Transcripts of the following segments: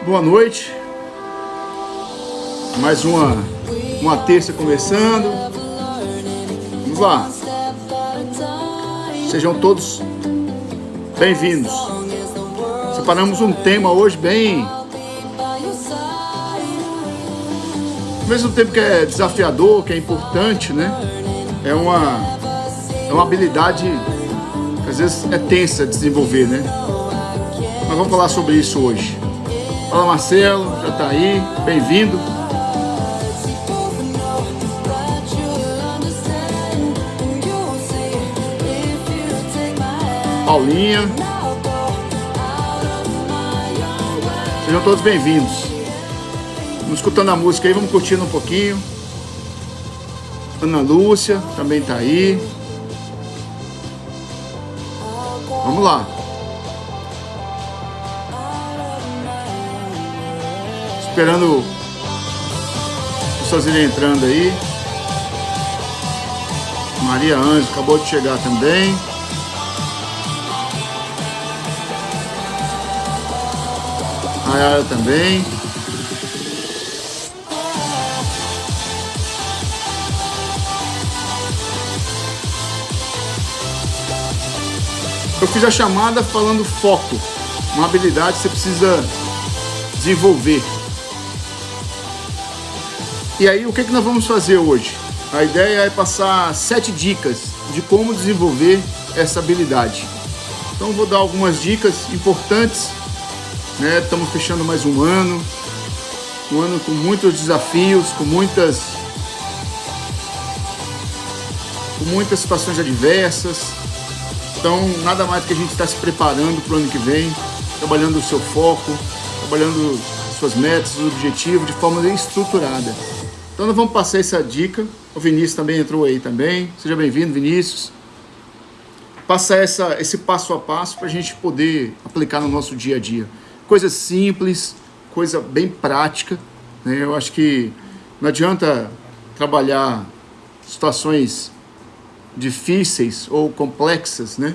Boa noite, mais uma terça começando, vamos lá, sejam todos bem-vindos. Separamos um tema hoje bem, ao mesmo tempo que é desafiador, que é importante, né? É uma habilidade que às vezes é tensa de desenvolver, né? Mas vamos falar sobre isso hoje. Fala, Marcelo, já tá aí, bem-vindo. Paulinha. Sejam todos bem-vindos. Vamos escutando a música aí, vamos curtindo um pouquinho. Ana Lúcia também tá aí. Vamos lá. Esperando as pessoas irem entrando aí. Maria Ângela acabou de chegar também. A Yara também. Eu fiz a chamada falando foco, uma habilidade que você precisa desenvolver. E aí, o que nós vamos fazer hoje? A ideia é passar 7 dicas de como desenvolver essa habilidade. Então, vou dar algumas dicas importantes, né? Estamos fechando mais um ano com muitos desafios, com muitas situações adversas. Então, nada mais do que a gente está se preparando para o ano que vem, trabalhando o seu foco, trabalhando suas metas, seus objetivos de forma estruturada. Então, nós vamos passar essa dica. O Vinícius também entrou aí também. Seja bem-vindo, Vinícius. Passar esse passo a passo para a gente poder aplicar no nosso dia a dia. Coisa simples, coisa bem prática, né? Eu acho que não adianta trabalhar situações difíceis ou complexas, né?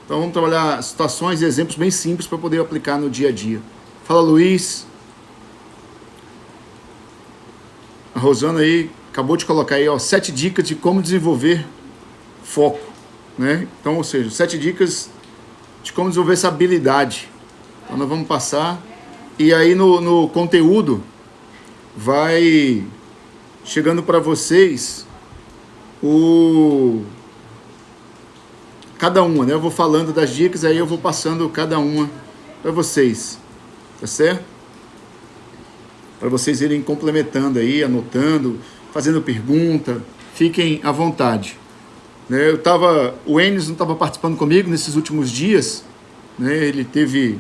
Então vamos trabalhar situações e exemplos bem simples para poder aplicar no dia a dia. Fala, Luiz. A Rosana aí acabou de colocar aí, 7 dicas de como desenvolver foco, né? Então, ou seja, 7 dicas de como desenvolver essa habilidade. Então nós vamos passar, e aí no conteúdo vai chegando para vocês cada uma, né? Eu vou falando das dicas, aí eu vou passando cada uma para vocês, tá certo? Para vocês irem complementando aí, anotando, fazendo pergunta, fiquem à vontade. Né? O Enes não estava participando comigo nesses últimos dias, né? Ele teve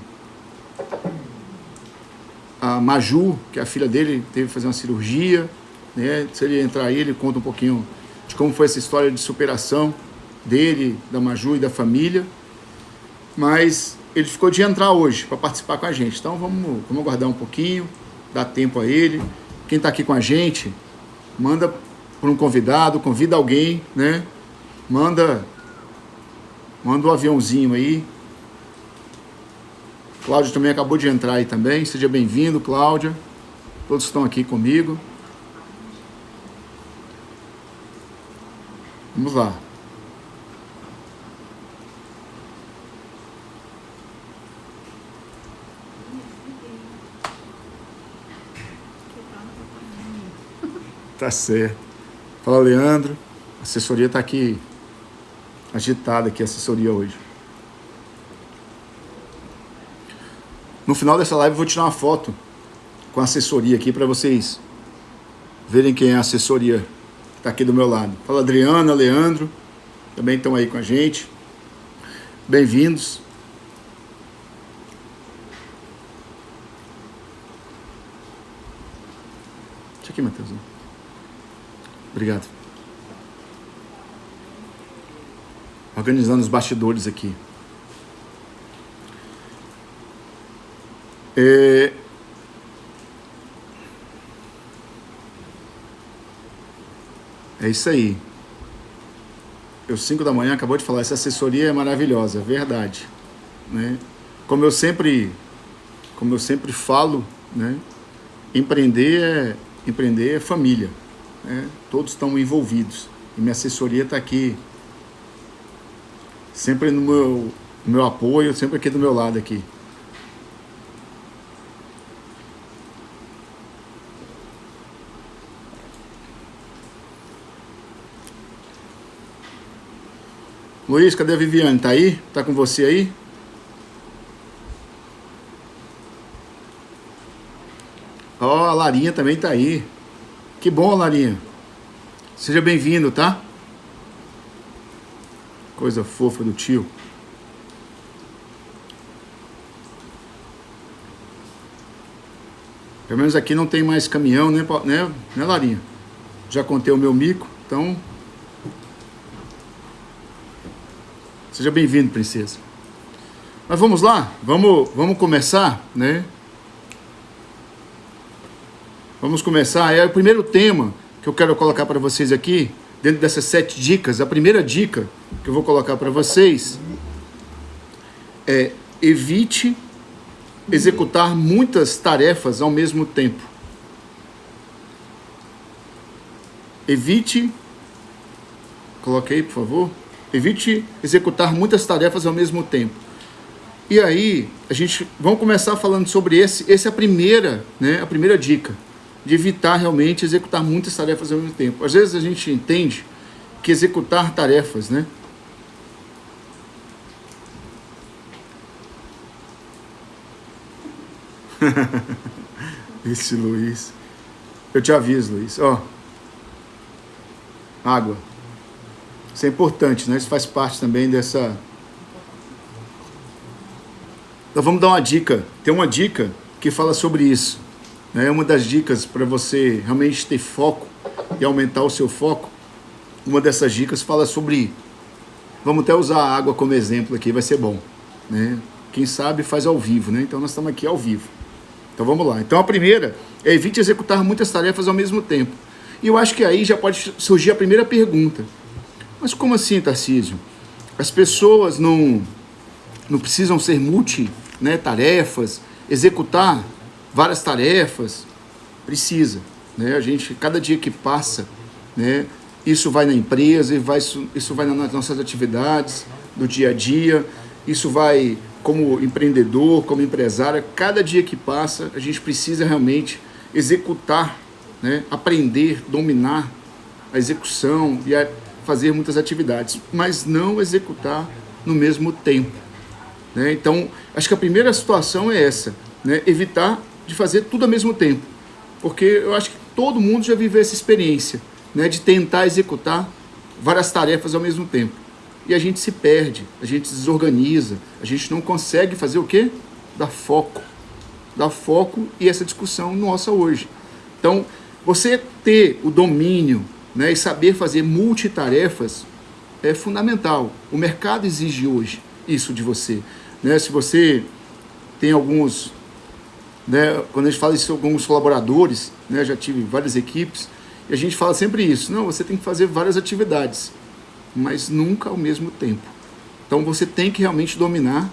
a Maju, que é a filha dele, teve que fazer uma cirurgia, né? Se ele entrar aí, ele conta um pouquinho de como foi essa história de superação dele, da Maju e da família. Mas ele ficou de entrar hoje para participar com a gente. Então vamos aguardar um pouquinho, dar tempo a ele. Quem está aqui com a gente, manda para um convidado, convida alguém, né? Manda um aviãozinho aí. Cláudia também acabou de entrar aí também. Seja bem-vindo, Cláudia. Todos estão aqui comigo. Vamos lá. Tá certo. Fala, Leandro. A assessoria tá aqui agitada aqui, a assessoria hoje. No final dessa live eu vou tirar uma foto com a assessoria aqui para vocês verem quem é a assessoria que tá aqui do meu lado. Fala, Adriana, Leandro, também estão aí com a gente. Bem-vindos. Deixa aqui, Matheus. Obrigado. Organizando os bastidores aqui. É isso aí. Eu 5 da manhã acabou de falar, essa assessoria é maravilhosa, é verdade, né? Como eu sempre como eu sempre falo, né? Empreender é família, né? Todos estão envolvidos. E minha assessoria está aqui, sempre no meu apoio, sempre aqui do meu lado aqui. Luiz, cadê a Viviane? Tá aí? Tá com você aí? Ó, a Larinha também tá aí. Que bom, Larinha. Seja bem-vindo, tá? Coisa fofa do tio. Pelo menos aqui não tem mais caminhão, né, Larinha? Já contei o meu mico, então... Seja bem-vindo, princesa. Mas vamos lá? Vamos começar, né? Vamos começar. É o primeiro tema que eu quero colocar para vocês aqui, dentro dessas 7 dicas. A primeira dica que eu vou colocar para vocês é: evite executar muitas tarefas ao mesmo tempo. Evite, coloque aí, por favor. Evite executar muitas tarefas ao mesmo tempo. E aí, vamos começar falando sobre essa é a primeira, né, a primeira dica, de evitar realmente executar muitas tarefas ao mesmo tempo. Às vezes a gente entende que executar tarefas, né, esse Luiz, eu te aviso, Luiz, ó, água. Isso é importante, né? Isso faz parte também dessa... Então vamos dar uma dica. Tem uma dica que fala sobre isso, né? Uma das dicas para você realmente ter foco e aumentar o seu foco. Uma dessas dicas fala sobre... Vamos até usar a água como exemplo aqui, vai ser bom, né? Quem sabe faz ao vivo, né? Então nós estamos aqui ao vivo. Então vamos lá. Então a primeira é: evite executar muitas tarefas ao mesmo tempo. E eu acho que aí já pode surgir a primeira pergunta. Mas como assim, Tarcísio? As pessoas não precisam ser tarefas, executar várias tarefas? Precisa, né? Cada dia que passa, né, isso vai na empresa, isso vai nas nossas atividades do dia a dia, isso vai como empreendedor, como empresária. Cada dia que passa, a gente precisa realmente executar, né, aprender, dominar a execução e fazer muitas atividades, mas não executar no mesmo tempo, né? Então, acho que a primeira situação é essa, né? Evitar de fazer tudo ao mesmo tempo, porque eu acho que todo mundo já viveu essa experiência, né, de tentar executar várias tarefas ao mesmo tempo, e a gente se perde, a gente se desorganiza, a gente não consegue fazer o quê? Dar foco, e essa discussão nossa hoje. Então, você ter o domínio, né, e saber fazer multitarefas é fundamental. O mercado exige hoje isso de você, né? Se você tem alguns, né, quando a gente fala isso com alguns colaboradores, né, já tive várias equipes, e a gente fala sempre isso: não, você tem que fazer várias atividades, mas nunca ao mesmo tempo. Então você tem que realmente dominar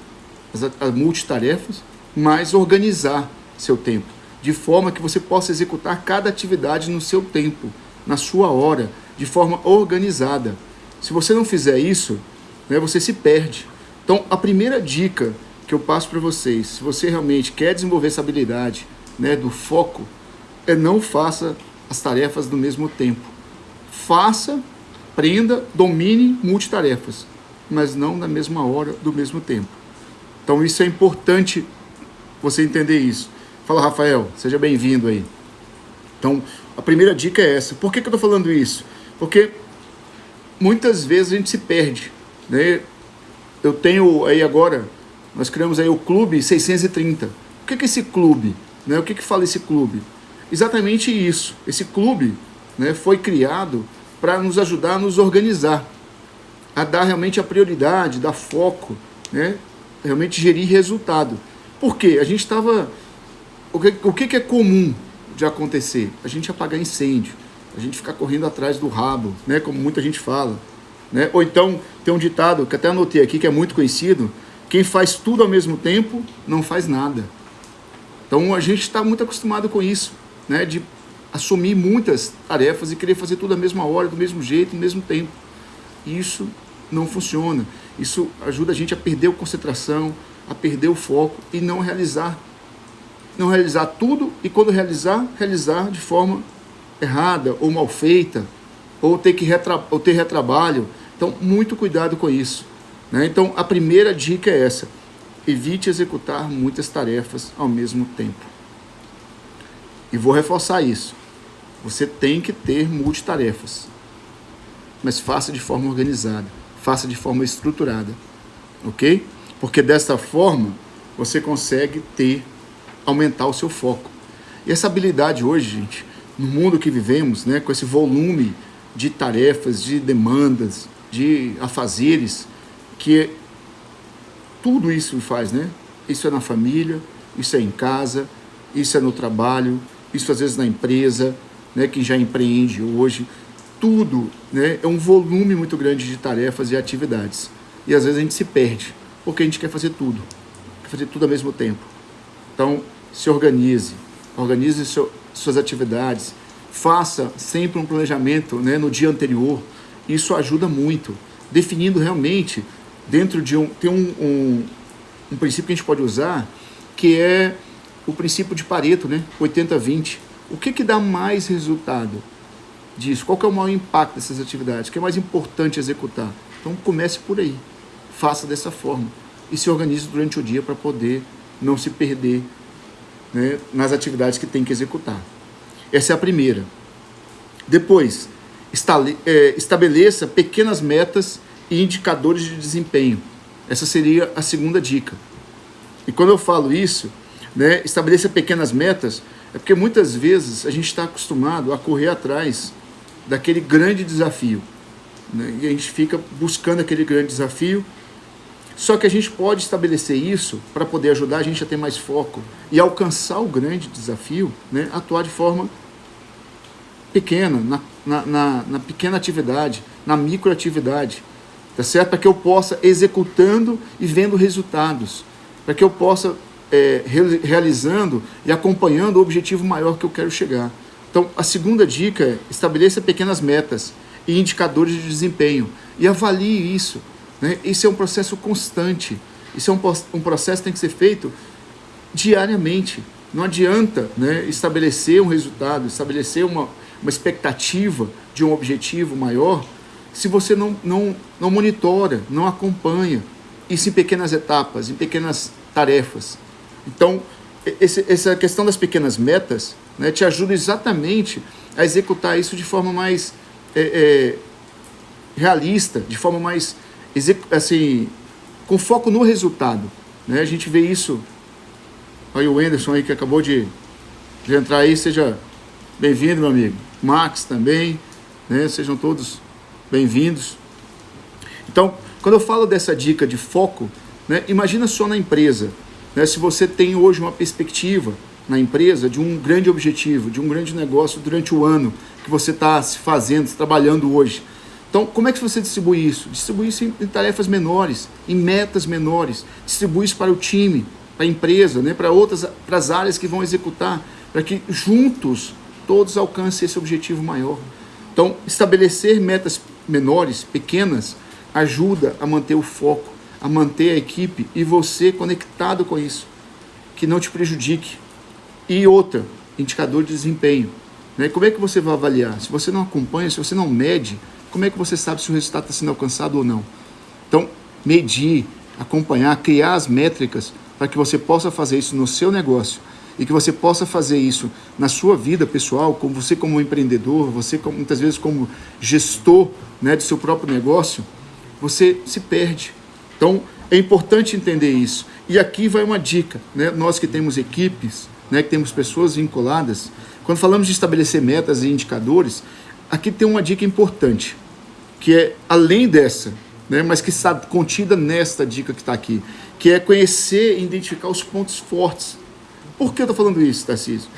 as multitarefas, mas organizar seu tempo, de forma que você possa executar cada atividade no seu tempo, na sua hora, de forma organizada. Se você não fizer isso, né, você se perde. Então, a primeira dica que eu passo para vocês, se você realmente quer desenvolver essa habilidade, né, do foco, é: não faça as tarefas no mesmo tempo. Faça, aprenda, domine multitarefas, mas não na mesma hora, do mesmo tempo. Então, isso é importante você entender isso. Fala, Rafael, seja bem-vindo aí. Então, a primeira dica é essa. Por que eu estou falando isso? Porque muitas vezes a gente se perde, né? Eu tenho aí agora, nós criamos aí o Clube 630. O que é esse clube? Né? O que fala esse clube? Exatamente isso. Esse clube, né, foi criado para nos ajudar a nos organizar, a dar realmente a prioridade, dar foco, né? Realmente gerir resultado. Por quê? A gente estava... O que é comum de acontecer? A gente apagar incêndio, a gente ficar correndo atrás do rabo, né, como muita gente fala, né? Ou então tem um ditado que até anotei aqui, que é muito conhecido: quem faz tudo ao mesmo tempo não faz nada. Então a gente está muito acostumado com isso, né? De assumir muitas tarefas e querer fazer tudo à mesma hora, do mesmo jeito, no mesmo tempo. Isso não funciona. Isso ajuda a gente a perder a concentração, a perder o foco e não realizar tudo, e quando realizar de forma errada ou mal feita, ou ter retrabalho. Então, muito cuidado com isso, né? Então, a primeira dica é essa: evite executar muitas tarefas ao mesmo tempo. E vou reforçar isso: você tem que ter multitarefas, mas faça de forma organizada, faça de forma estruturada, ok? Porque dessa forma você consegue aumentar o seu foco. E essa habilidade hoje, gente, no mundo que vivemos, né, com esse volume de tarefas, de demandas, de afazeres, que tudo isso faz, né? Isso é na família, isso é em casa, isso é no trabalho, isso às vezes na empresa, né, que já empreende hoje. Tudo, né, é um volume muito grande de tarefas e atividades. E às vezes a gente se perde, porque a gente quer fazer tudo ao mesmo tempo. Então, se organize suas atividades, faça sempre um planejamento, né, no dia anterior. Isso ajuda muito, definindo realmente, dentro de tem um princípio que a gente pode usar, que é o princípio de Pareto, né, 80-20. O que dá mais resultado disso? Qual que é o maior impacto dessas atividades? O que é mais importante executar? Então comece por aí, faça dessa forma e se organize durante o dia para poder não se perder, né, nas atividades que tem que executar. Essa é a primeira. Depois, estabeleça pequenas metas e indicadores de desempenho. Essa seria a segunda dica. E quando eu falo isso, né, estabeleça pequenas metas, é porque muitas vezes a gente está acostumado a correr atrás daquele grande desafio, né, e a gente fica buscando aquele grande desafio. Só que a gente pode estabelecer isso para poder ajudar a gente a ter mais foco e alcançar o grande desafio, né, atuar de forma pequena, na pequena atividade, na microatividade, tá certo? Para que eu possa executando e vendo resultados, para que eu possa realizando e acompanhando o objetivo maior que eu quero chegar. Então, a segunda dica é: estabeleça pequenas metas e indicadores de desempenho e avalie isso, né? Isso é um processo constante, isso é um processo que tem que ser feito diariamente. Não adianta, né, estabelecer um resultado, estabelecer uma expectativa de um objetivo maior, se você não monitora, não acompanha isso em pequenas etapas, em pequenas tarefas. Então, essa questão das pequenas metas, né, te ajuda exatamente a executar isso de forma mais realista, de forma mais, assim, com foco no resultado, né? A gente vê isso. Olha o Anderson aí que acabou de entrar aí, seja bem-vindo, meu amigo. Max também, né? Sejam todos bem-vindos. Então, quando eu falo dessa dica de foco, né, imagina só na empresa, né, se você tem hoje uma perspectiva na empresa de um grande objetivo, de um grande negócio durante o ano que você está se fazendo, trabalhando hoje. Então, como é que você distribui isso? Distribui isso em tarefas menores, em metas menores. Distribui isso para o time, para a empresa, né, para as áreas que vão executar, para que juntos todos alcancem esse objetivo maior. Então, estabelecer metas menores, pequenas, ajuda a manter o foco, a manter a equipe e você conectado com isso, que não te prejudique. E outra, indicador de desempenho, né? Como é que você vai avaliar? Se você não acompanha, se você não mede, como é que você sabe se o resultado está sendo alcançado ou não? Então, medir, acompanhar, criar as métricas para que você possa fazer isso no seu negócio e que você possa fazer isso na sua vida pessoal, como empreendedor, muitas vezes como gestor, né, do seu próprio negócio, você se perde. Então, é importante entender isso. E aqui vai uma dica, né? Nós que temos equipes, né, que temos pessoas vinculadas, quando falamos de estabelecer metas e indicadores, aqui tem uma dica importante, que é além dessa, né, mas que está contida nesta dica que está aqui, que é conhecer e identificar os pontos fortes. Por que eu estou falando isso, Tarcísio?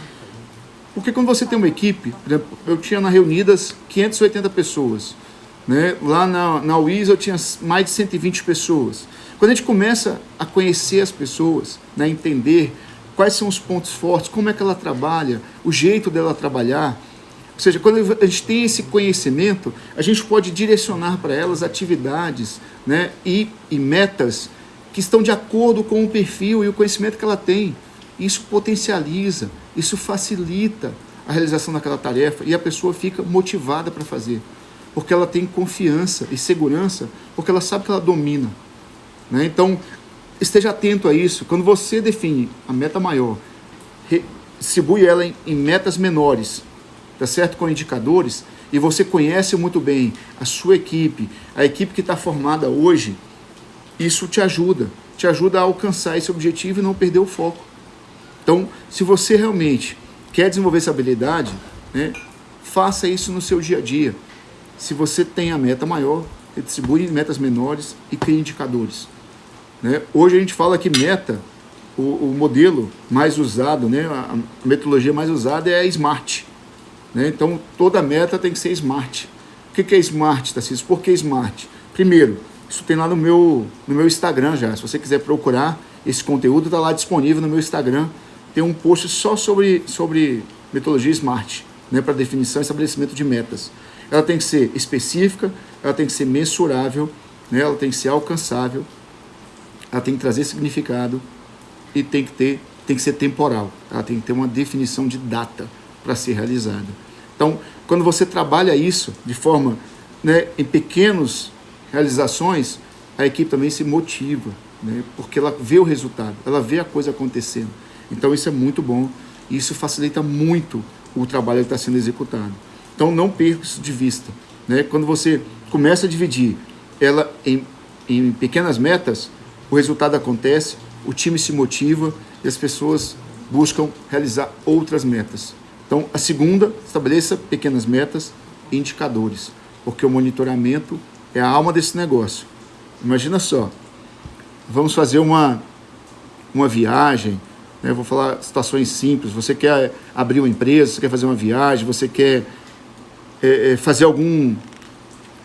Porque quando você tem uma equipe, por exemplo, eu tinha na Reunidas 580 pessoas, né? Lá na UIS eu tinha mais de 120 pessoas. Quando a gente começa a conhecer as pessoas, né, entender quais são os pontos fortes, como é que ela trabalha, o jeito dela trabalhar. Ou seja, quando a gente tem esse conhecimento, a gente pode direcionar para elas atividades, né, e metas que estão de acordo com o perfil e o conhecimento que ela tem. Isso potencializa, isso facilita a realização daquela tarefa e a pessoa fica motivada para fazer, porque ela tem confiança e segurança, porque ela sabe que ela domina, né? Então, esteja atento a isso. Quando você define a meta maior, distribui ela em metas menores, tá certo? Com indicadores, e você conhece muito bem a sua equipe, a equipe que está formada hoje, isso te ajuda a alcançar esse objetivo e não perder o foco. Então, se você realmente quer desenvolver essa habilidade, né, faça isso no seu dia a dia. Se você tem a meta maior, distribui em metas menores e crie indicadores, né? Hoje a gente fala que meta, o modelo mais usado, né, a metodologia mais usada é a SMART, né? Então, toda meta tem que ser SMART. O que é SMART, Tarcísio? Por que SMART? Primeiro, isso tem lá no meu Instagram já. Se você quiser procurar esse conteúdo, está lá disponível no meu Instagram. Tem um post só sobre metodologia SMART, né, para definição e estabelecimento de metas. Ela tem que ser específica, ela tem que ser mensurável, né, ela tem que ser alcançável, ela tem que trazer significado e tem que ser temporal. Ela tem que ter uma definição de data para ser realizada. Então, quando você trabalha isso de forma, né, em pequenas realizações, a equipe também se motiva, né, porque ela vê o resultado, ela vê a coisa acontecendo. Então isso é muito bom e isso facilita muito o trabalho que está sendo executado. Então não perca isso de vista, né? Quando você começa a dividir ela em pequenas metas, o resultado acontece, o time se motiva e as pessoas buscam realizar outras metas. Então a segunda, estabeleça pequenas metas e indicadores, porque o monitoramento é a alma desse negócio. Imagina só, vamos fazer uma viagem, né? Vou falar situações simples. Você quer abrir uma empresa, você quer fazer uma viagem, você quer fazer algum...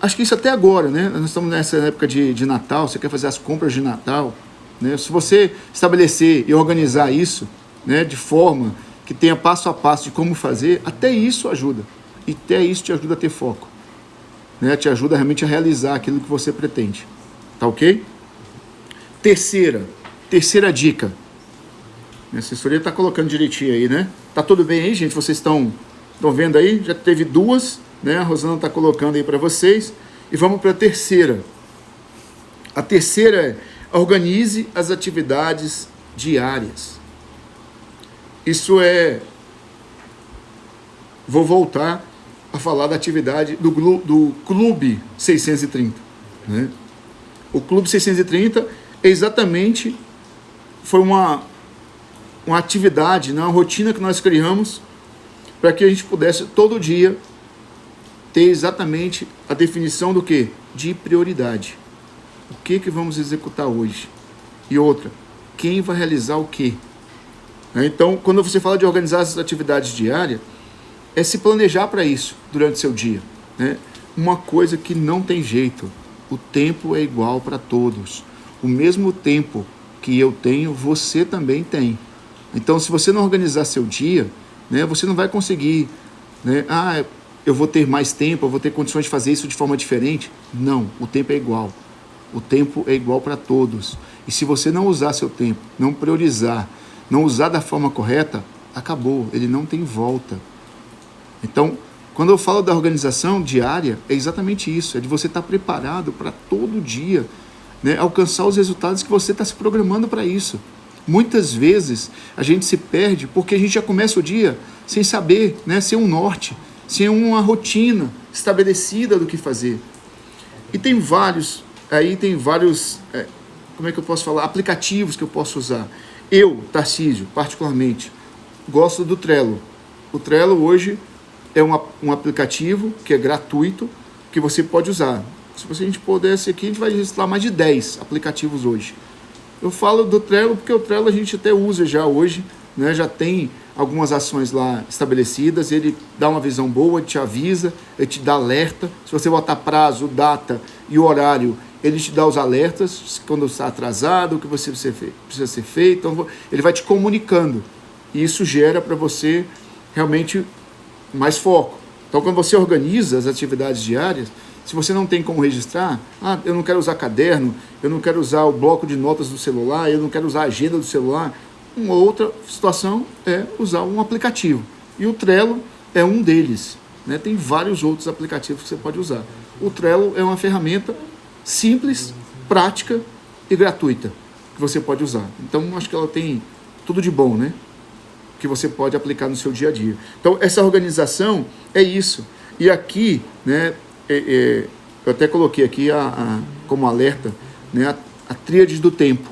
Acho que isso até agora, né? Nós estamos nessa época de Natal, você quer fazer as compras de Natal, né? Se você estabelecer e organizar isso, né, de forma que tenha passo a passo de como fazer, até isso ajuda. E até isso te ajuda a ter foco, né? Te ajuda realmente a realizar aquilo que você pretende. Tá ok? Terceira dica. Minha assessoria está colocando direitinho aí, né? Tá tudo bem aí, gente? Vocês estão vendo aí? Já teve duas, né? A Rosana está colocando aí para vocês. E vamos para a terceira. A terceira é: organize as atividades diárias. Isso é... Vou voltar a falar da atividade do Clube 630, né? O Clube 630 é exatamente... Foi uma atividade, né, uma rotina que nós criamos para que a gente pudesse todo dia ter exatamente a definição do quê? De prioridade. O que vamos executar hoje? E outra, quem vai realizar o quê? Então, quando você fala de organizar as atividades diárias, é se planejar para isso durante o seu dia, né? Uma coisa que não tem jeito, o tempo é igual para todos. O mesmo tempo que eu tenho, você também tem. Então, se você não organizar seu dia, né, você não vai conseguir, né, eu vou ter mais tempo, eu vou ter condições de fazer isso de forma diferente. Não, o tempo é igual. O tempo é igual para todos. E se você não usar seu tempo, não priorizar, não usar da forma correta, acabou, ele não tem volta. Então, quando eu falo da organização diária, é exatamente isso, é de você estar preparado para todo dia, né, alcançar os resultados que você está se programando para isso. Muitas vezes a gente se perde porque a gente já começa o dia sem saber, né, sem um norte, sem uma rotina estabelecida do que fazer. E tem vários, como é que eu posso falar, aplicativos que eu posso usar. Eu, Tarcísio, particularmente, gosto do Trello. O Trello hoje é um aplicativo que é gratuito, que você pode usar. Se a gente pudesse aqui, a gente vai registrar mais de 10 aplicativos hoje. Eu falo do Trello porque o Trello a gente até usa já hoje, né? Já tem algumas ações lá estabelecidas, ele dá uma visão boa, ele te avisa, ele te dá alerta. Se você botar prazo, data e horário ele te dá os alertas quando está atrasado, o que você precisa ser feito, então ele vai te comunicando, e isso gera para você realmente mais foco. Então, quando você organiza as atividades diárias, se você não tem como registrar, eu não quero usar caderno, eu não quero usar o bloco de notas do celular, eu não quero usar a agenda do celular, uma outra situação é usar um aplicativo. E o Trello é um deles, né? Tem vários outros aplicativos que você pode usar. O Trello é uma ferramenta simples, prática e gratuita que você pode usar. Então, acho que ela tem tudo de bom, né? Que você pode aplicar no seu dia a dia. Então, essa organização é isso. E aqui, né, eu até coloquei aqui como alerta, né, a tríade do tempo,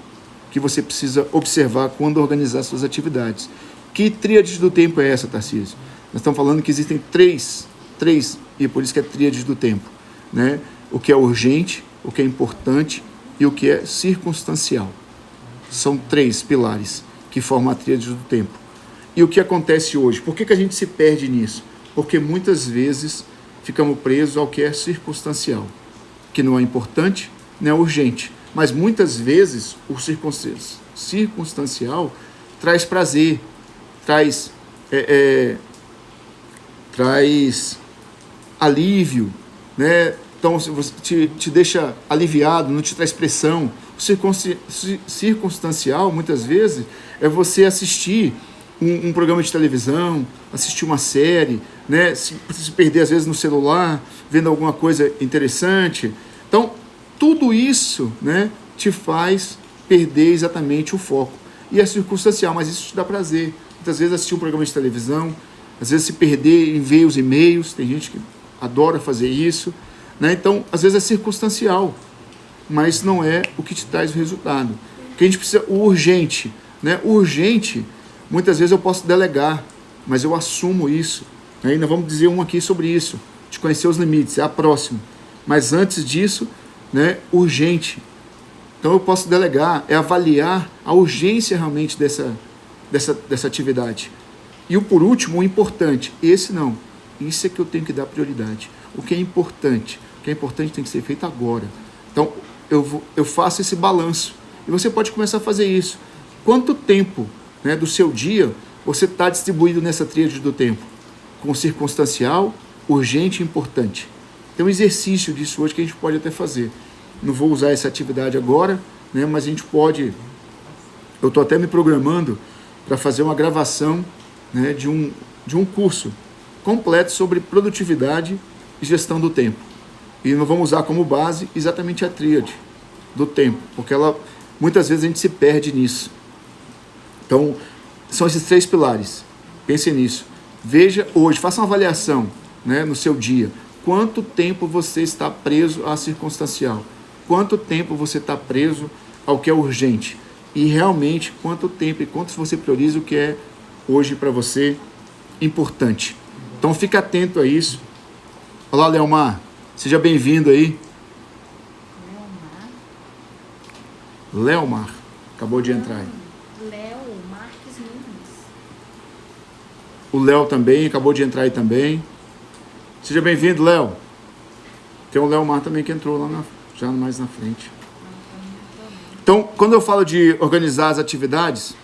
que você precisa observar quando organizar suas atividades. Que tríade do tempo é essa, Tarcísio? Nós estamos falando que existem três, e por isso que é tríade do tempo, né? O que é urgente, o que é importante e o que é circunstancial. São 3 pilares que formam a tríade do tempo. E o que acontece hoje? Por que a gente se perde nisso? Porque muitas vezes ficamos presos ao que é circunstancial, que não é importante, não é urgente. Mas muitas vezes o circunstancial traz prazer, traz alívio, né? Então te deixa aliviado, não te traz pressão. O circunstancial, muitas vezes, é você assistir um programa de televisão, assistir uma série, né? Se perder às vezes no celular, vendo alguma coisa interessante. Então, tudo isso, né, te faz perder exatamente o foco. E é circunstancial, mas isso te dá prazer. Muitas vezes assistir um programa de televisão, às vezes se perder em ver os e-mails, tem gente que adora fazer isso, né? Então, às vezes é circunstancial, mas não é o que te traz o resultado. Porque a gente precisa, o urgente, né? O urgente, muitas vezes eu posso delegar, mas eu assumo isso. Ainda vamos dizer um aqui sobre isso, de conhecer os limites, é a próxima. Mas antes disso, né, urgente. Então eu posso delegar, é avaliar a urgência realmente dessa atividade. E o por último, o importante. Esse não. Isso é que eu tenho que dar prioridade. O que é importante tem que ser feito agora. Então eu faço esse balanço. E você pode começar a fazer isso. Quanto tempo, né, do seu dia você está distribuído nessa tríade do tempo? Com circunstancial, urgente e importante. Tem um exercício disso hoje que a gente pode até fazer. Não vou usar essa atividade agora, né, mas a gente pode... Eu estou até me programando para fazer uma gravação, né, de um curso completo sobre produtividade e gestão do tempo. E nós vamos usar como base exatamente a tríade do tempo, porque muitas vezes a gente se perde nisso. Então, são esses 3 pilares. Pense nisso. Veja hoje, faça uma avaliação, né, no seu dia. Quanto tempo você está preso à circunstancial? Quanto tempo você está preso ao que é urgente? E realmente, quanto tempo e quanto você prioriza o que é hoje para você importante? Então, fique atento a isso. Olá, Leomar. Seja bem-vindo aí. Leomar. Acabou de entrar aí. O Léo também, acabou de entrar aí também. Seja bem-vindo, Léo. Tem o Leomar também que entrou lá já mais na frente. Então, quando eu falo de organizar as atividades,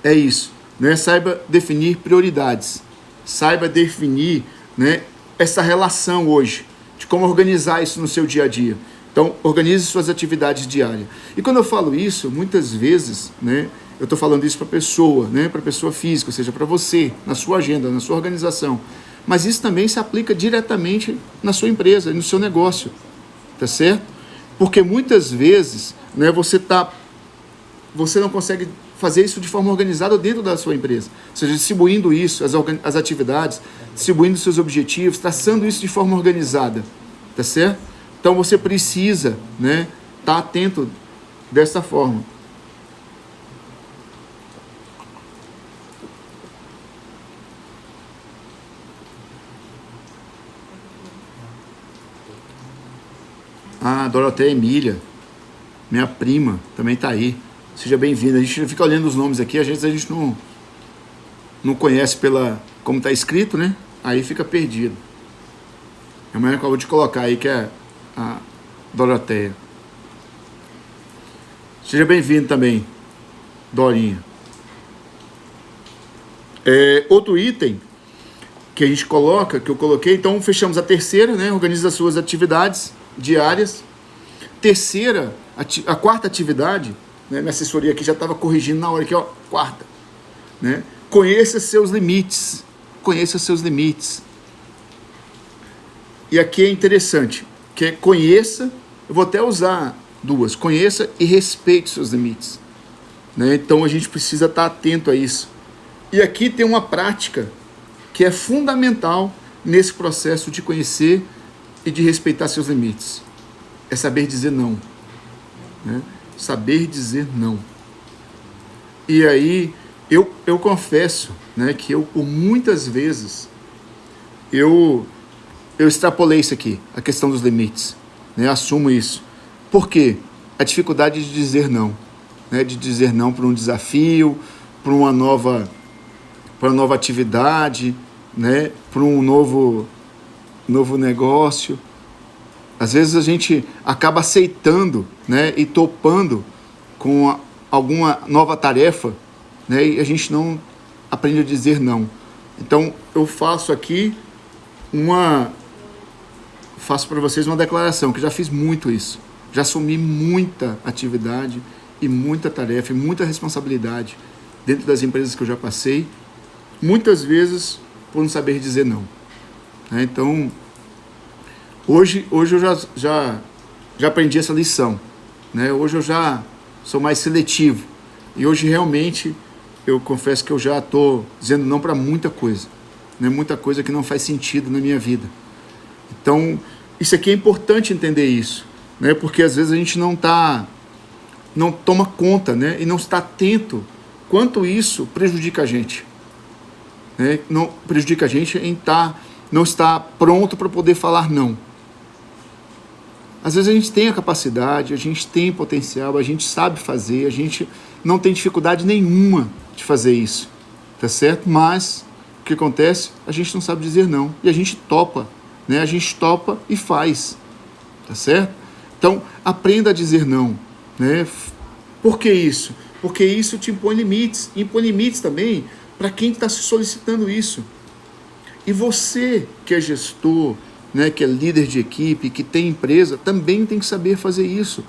é isso, né? Saiba definir prioridades. Saiba definir, né, essa relação hoje, de como organizar isso no seu dia a dia. Então, organize suas atividades diárias. E quando eu falo isso, muitas vezes, né, eu estou falando isso para a pessoa, né, para a pessoa física, ou seja, para você, na sua agenda, na sua organização. Mas isso também se aplica diretamente na sua empresa, no seu negócio, tá certo? Porque muitas vezes, né, você não consegue fazer isso de forma organizada dentro da sua empresa. Ou seja, distribuindo isso, as atividades, distribuindo seus objetivos, traçando isso de forma organizada, tá certo? Então você precisa, né, estar atento dessa forma. Ah, Doroteia Emília, minha prima, também está aí. Seja bem-vinda. A gente fica olhando os nomes aqui, às vezes a gente não conhece como está escrito, né? Aí fica perdido. A mulher acabou de colocar aí que é Doroteia. Seja bem-vindo também, Dorinha. Outro item que a gente coloca, que eu coloquei, então fechamos a terceira, né? Organiza as suas atividades diárias. A quarta atividade, né? Minha assessoria aqui já estava corrigindo na hora aqui, ó, quarta, né? Conheça seus limites. Conheça seus limites. E aqui é interessante, que é conheça, eu vou até usar duas, conheça e respeite seus limites, né? Então a gente precisa estar atento a isso. E aqui tem uma prática que é fundamental nesse processo de conhecer e de respeitar seus limites. É saber dizer não, né? Saber dizer não. E aí, eu confesso, né, que eu, por muitas vezes, eu extrapolei isso aqui, a questão dos limites, né? Assumo isso. Por quê? A dificuldade de dizer não, né? De dizer não para um desafio, para uma nova atividade, né? Para um novo negócio. Às vezes a gente acaba aceitando, né? E topando com alguma nova tarefa, né? E a gente não aprende a dizer não. Então eu faço aqui faço para vocês uma declaração, que já fiz muito isso. Já assumi muita atividade e muita tarefa e muita responsabilidade dentro das empresas que eu já passei, muitas vezes por não saber dizer não, né? Então, hoje eu já aprendi essa lição, né? Hoje eu já sou mais seletivo e hoje realmente eu confesso que eu já estou dizendo não para muita coisa, né? Muita coisa que não faz sentido na minha vida. Então, isso aqui é importante entender isso, né? Porque às vezes a gente não toma conta, né? E não está atento quanto isso prejudica a gente, né? Não prejudica a gente em não estar pronto para poder falar não. Às vezes a gente tem a capacidade, a gente tem potencial, a gente sabe fazer, a gente não tem dificuldade nenhuma de fazer isso, tá certo? Mas o que acontece? A gente não sabe dizer não e a gente topa, né? A gente topa e faz, tá certo? Então, aprenda a dizer não, né? Por que isso? Porque isso te impõe limites. Impõe limites também para quem está se solicitando isso. E você que é gestor, né, que é líder de equipe, que tem empresa, também tem que saber fazer isso.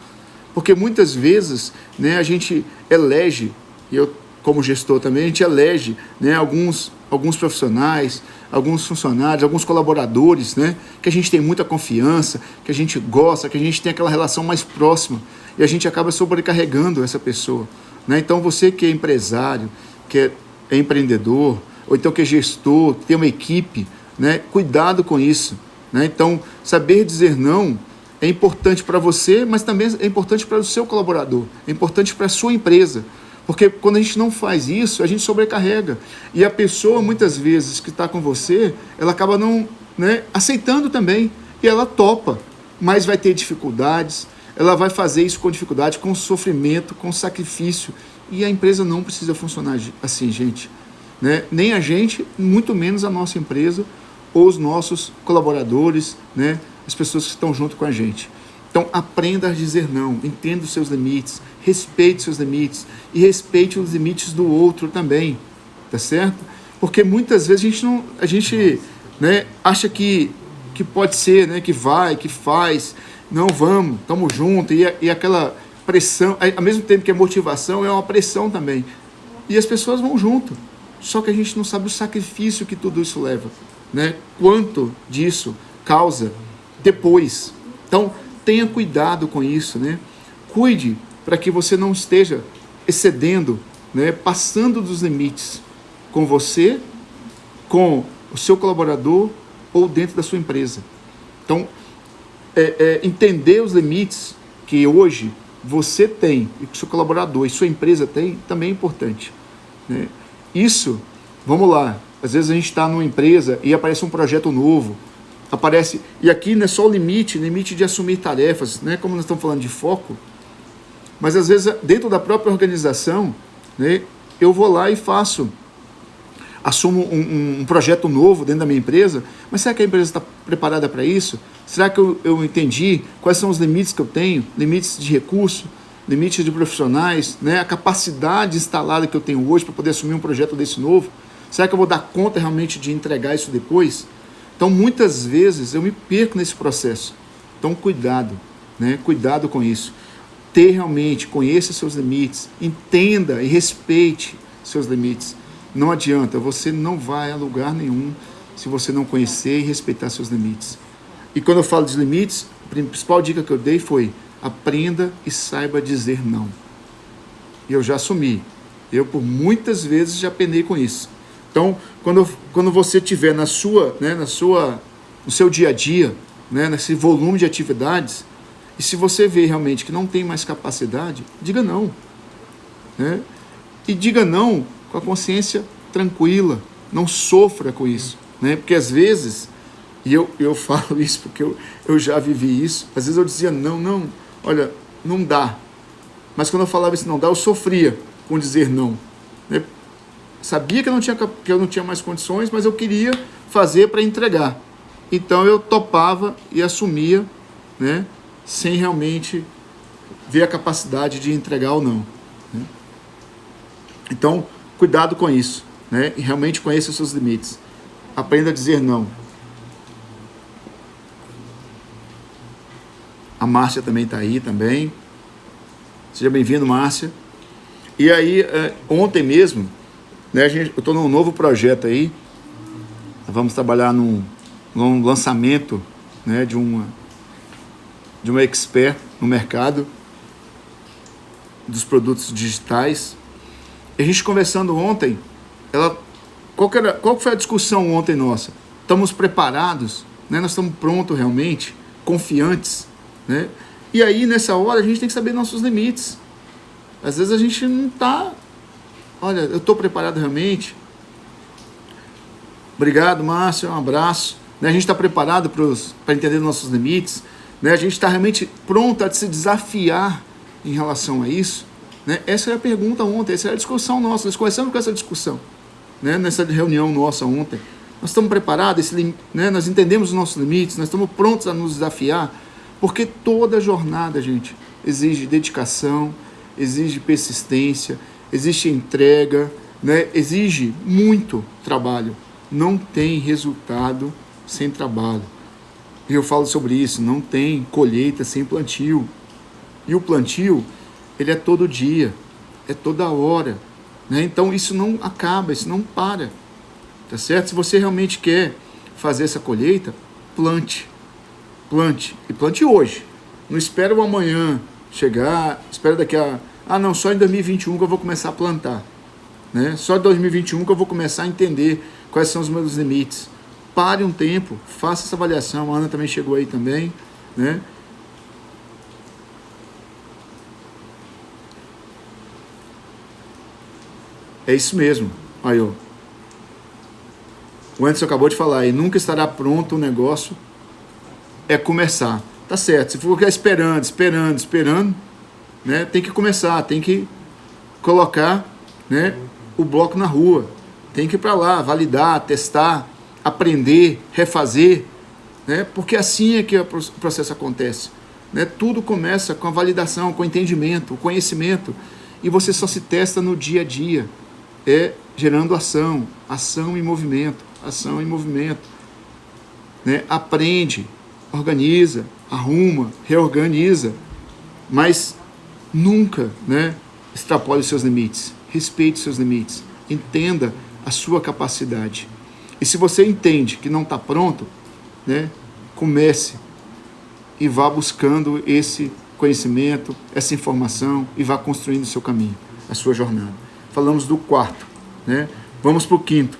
Porque muitas vezes, né, a gente elege, e eu como gestor também, a gente elege, né, alguns profissionais, alguns funcionários, alguns colaboradores, né, que a gente tem muita confiança, que a gente gosta, que a gente tem aquela relação mais próxima, e a gente acaba sobrecarregando essa pessoa, né? Então você que é empresário, que é empreendedor, ou então que é gestor, que tem uma equipe, né, cuidado com isso, né? Então saber dizer não é importante para você, mas também é importante para o seu colaborador, é importante para a sua empresa. Porque quando a gente não faz isso, a gente sobrecarrega. E a pessoa, muitas vezes, que está com você, ela acaba não, né, aceitando também. E ela topa, mas vai ter dificuldades, ela vai fazer isso com dificuldade, com sofrimento, com sacrifício. E a empresa não precisa funcionar assim, gente, né? Nem a gente, muito menos a nossa empresa ou os nossos colaboradores, né? As pessoas que estão junto com a gente. Então, aprenda a dizer não, entenda os seus limites, respeite seus limites e respeite os limites do outro também, tá certo? Porque muitas vezes a gente né, acha que pode ser, né, que vai, que faz, não, vamos, estamos juntos, e aquela pressão, ao mesmo tempo que é motivação, é uma pressão também. E as pessoas vão junto, só que a gente não sabe o sacrifício que tudo isso leva, né? Quanto disso causa depois. Então, tenha cuidado com isso, né? Cuide para que você não esteja excedendo, né? Passando dos limites com você, com o seu colaborador ou dentro da sua empresa. Então, entender os limites que hoje você tem e que o seu colaborador e sua empresa tem também é importante, né? Isso, vamos lá, às vezes a gente está numa empresa e aparece um projeto novo, e aqui não é só o limite de assumir tarefas, né, como nós estamos falando de foco, mas às vezes dentro da própria organização, né, eu vou lá e faço assumo um projeto novo dentro da minha empresa, mas será que a empresa está preparada para isso? Será que eu entendi quais são os limites que eu tenho? Limites de recurso, limites de profissionais, né? A capacidade instalada que eu tenho hoje para poder assumir um projeto desse novo? Será que eu vou dar conta realmente de entregar isso depois? Então, muitas vezes, eu me perco nesse processo. Então, cuidado, né? Cuidado com isso. Conheça seus limites, entenda e respeite seus limites. Não adianta, você não vai a lugar nenhum se você não conhecer e respeitar seus limites. E quando eu falo de limites, a principal dica que eu dei foi: aprenda e saiba dizer não. E eu já assumi. Eu, por muitas vezes, já penei com isso. Então, quando você tiver no seu dia a dia, né, nesse volume de atividades, e se você vê realmente que não tem mais capacidade, diga não. Né? E diga não com a consciência tranquila, não sofra com isso. Né? Porque às vezes, e eu falo isso porque eu já vivi isso, às vezes eu dizia não, olha, não dá. Mas quando eu falava isso não dá, eu sofria com dizer não. Né? Sabia que eu não tinha mais condições, mas eu queria fazer para entregar. Então eu topava e assumia, né, sem realmente ver a capacidade de entregar ou não. Né? Então, cuidado com isso. Né? E realmente conheça os seus limites. Aprenda a dizer não. A Márcia também está aí também. Seja bem-vindo, Márcia. E aí, ontem mesmo, né, eu estou num novo projeto aí. Vamos trabalhar num lançamento, né, de uma expert no mercado dos produtos digitais. E a gente conversando ontem, qual foi a discussão ontem nossa? Estamos preparados? Né? Nós estamos prontos realmente? Confiantes? Né? E aí, nessa hora, a gente tem que saber nossos limites. Às vezes a gente não está... Olha, eu estou preparado realmente? Obrigado, Márcio, um abraço. Né? A gente está preparado para entender nossos limites? Né? A gente está realmente pronto a se desafiar em relação a isso? Né? Essa é a pergunta ontem, essa é a discussão nossa. Nós começamos com essa discussão, né? Nessa reunião nossa ontem. Nós estamos preparados, né? Nós entendemos os nossos limites, nós estamos prontos a nos desafiar, porque toda jornada, gente, exige dedicação, exige persistência, exige entrega, né? Exige muito trabalho. Não tem resultado sem trabalho. E eu falo sobre isso, não tem colheita sem plantio. E o plantio, ele é todo dia, é toda hora. Né? Então isso não acaba, isso não para. Tá certo? Se você realmente quer fazer essa colheita, plante. Plante. E plante hoje. Não espera o amanhã chegar, espera daqui a... não, só em 2021 que eu vou começar a plantar. Né? Só em 2021 que eu vou começar a entender quais são os meus limites. Pare um tempo, faça essa avaliação. A Ana também chegou aí também. Né? É isso mesmo. Aí, ó. O Anderson acabou de falar, e nunca estará pronto o negócio, é começar. Tá certo, se for ficar esperando, né, tem que começar, tem que colocar, né, o bloco na rua, tem que ir para lá, validar, testar, aprender, refazer, né, porque assim é que o processo acontece. Né, tudo começa com a validação, com o entendimento, o conhecimento, e você só se testa no dia a dia, gerando ação e movimento, né? Aprende, organiza, arruma, reorganiza, mas nunca, né, extrapole os seus limites, respeite os seus limites, entenda a sua capacidade. E se você entende que não está pronto, né, comece e vá buscando esse conhecimento, essa informação e vá construindo o seu caminho, a sua jornada. Falamos do quarto, né? Vamos para o quinto.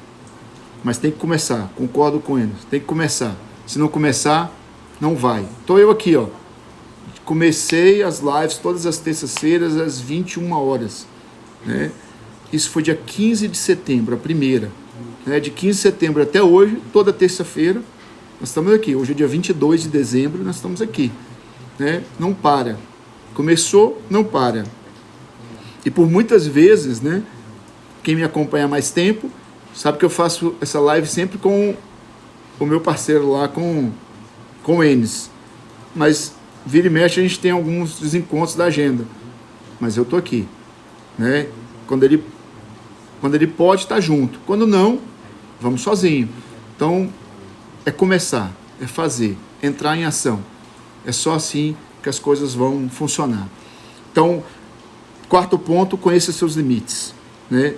Mas tem que começar, concordo com eles, tem que começar. Se não começar, não vai. Estou eu aqui, ó. Comecei as lives todas as terças-feiras às 21 horas. Né? Isso foi dia 15 de setembro, a primeira. Né? De 15 de setembro até hoje, toda terça-feira, nós estamos aqui. Hoje é dia 22 de dezembro, nós estamos aqui. Né? Não para. Começou, não para. E por muitas vezes, né, quem me acompanha há mais tempo, sabe que eu faço essa live sempre com o meu parceiro lá, com o Enes. Mas vira e mexe a gente tem alguns desencontros da agenda. Mas eu tô aqui, né? Quando ele pode, tá junto. Quando não, vamos sozinho. Então, é começar, é fazer, entrar em ação. É só assim que as coisas vão funcionar. Então, quarto ponto, conheça seus limites, né?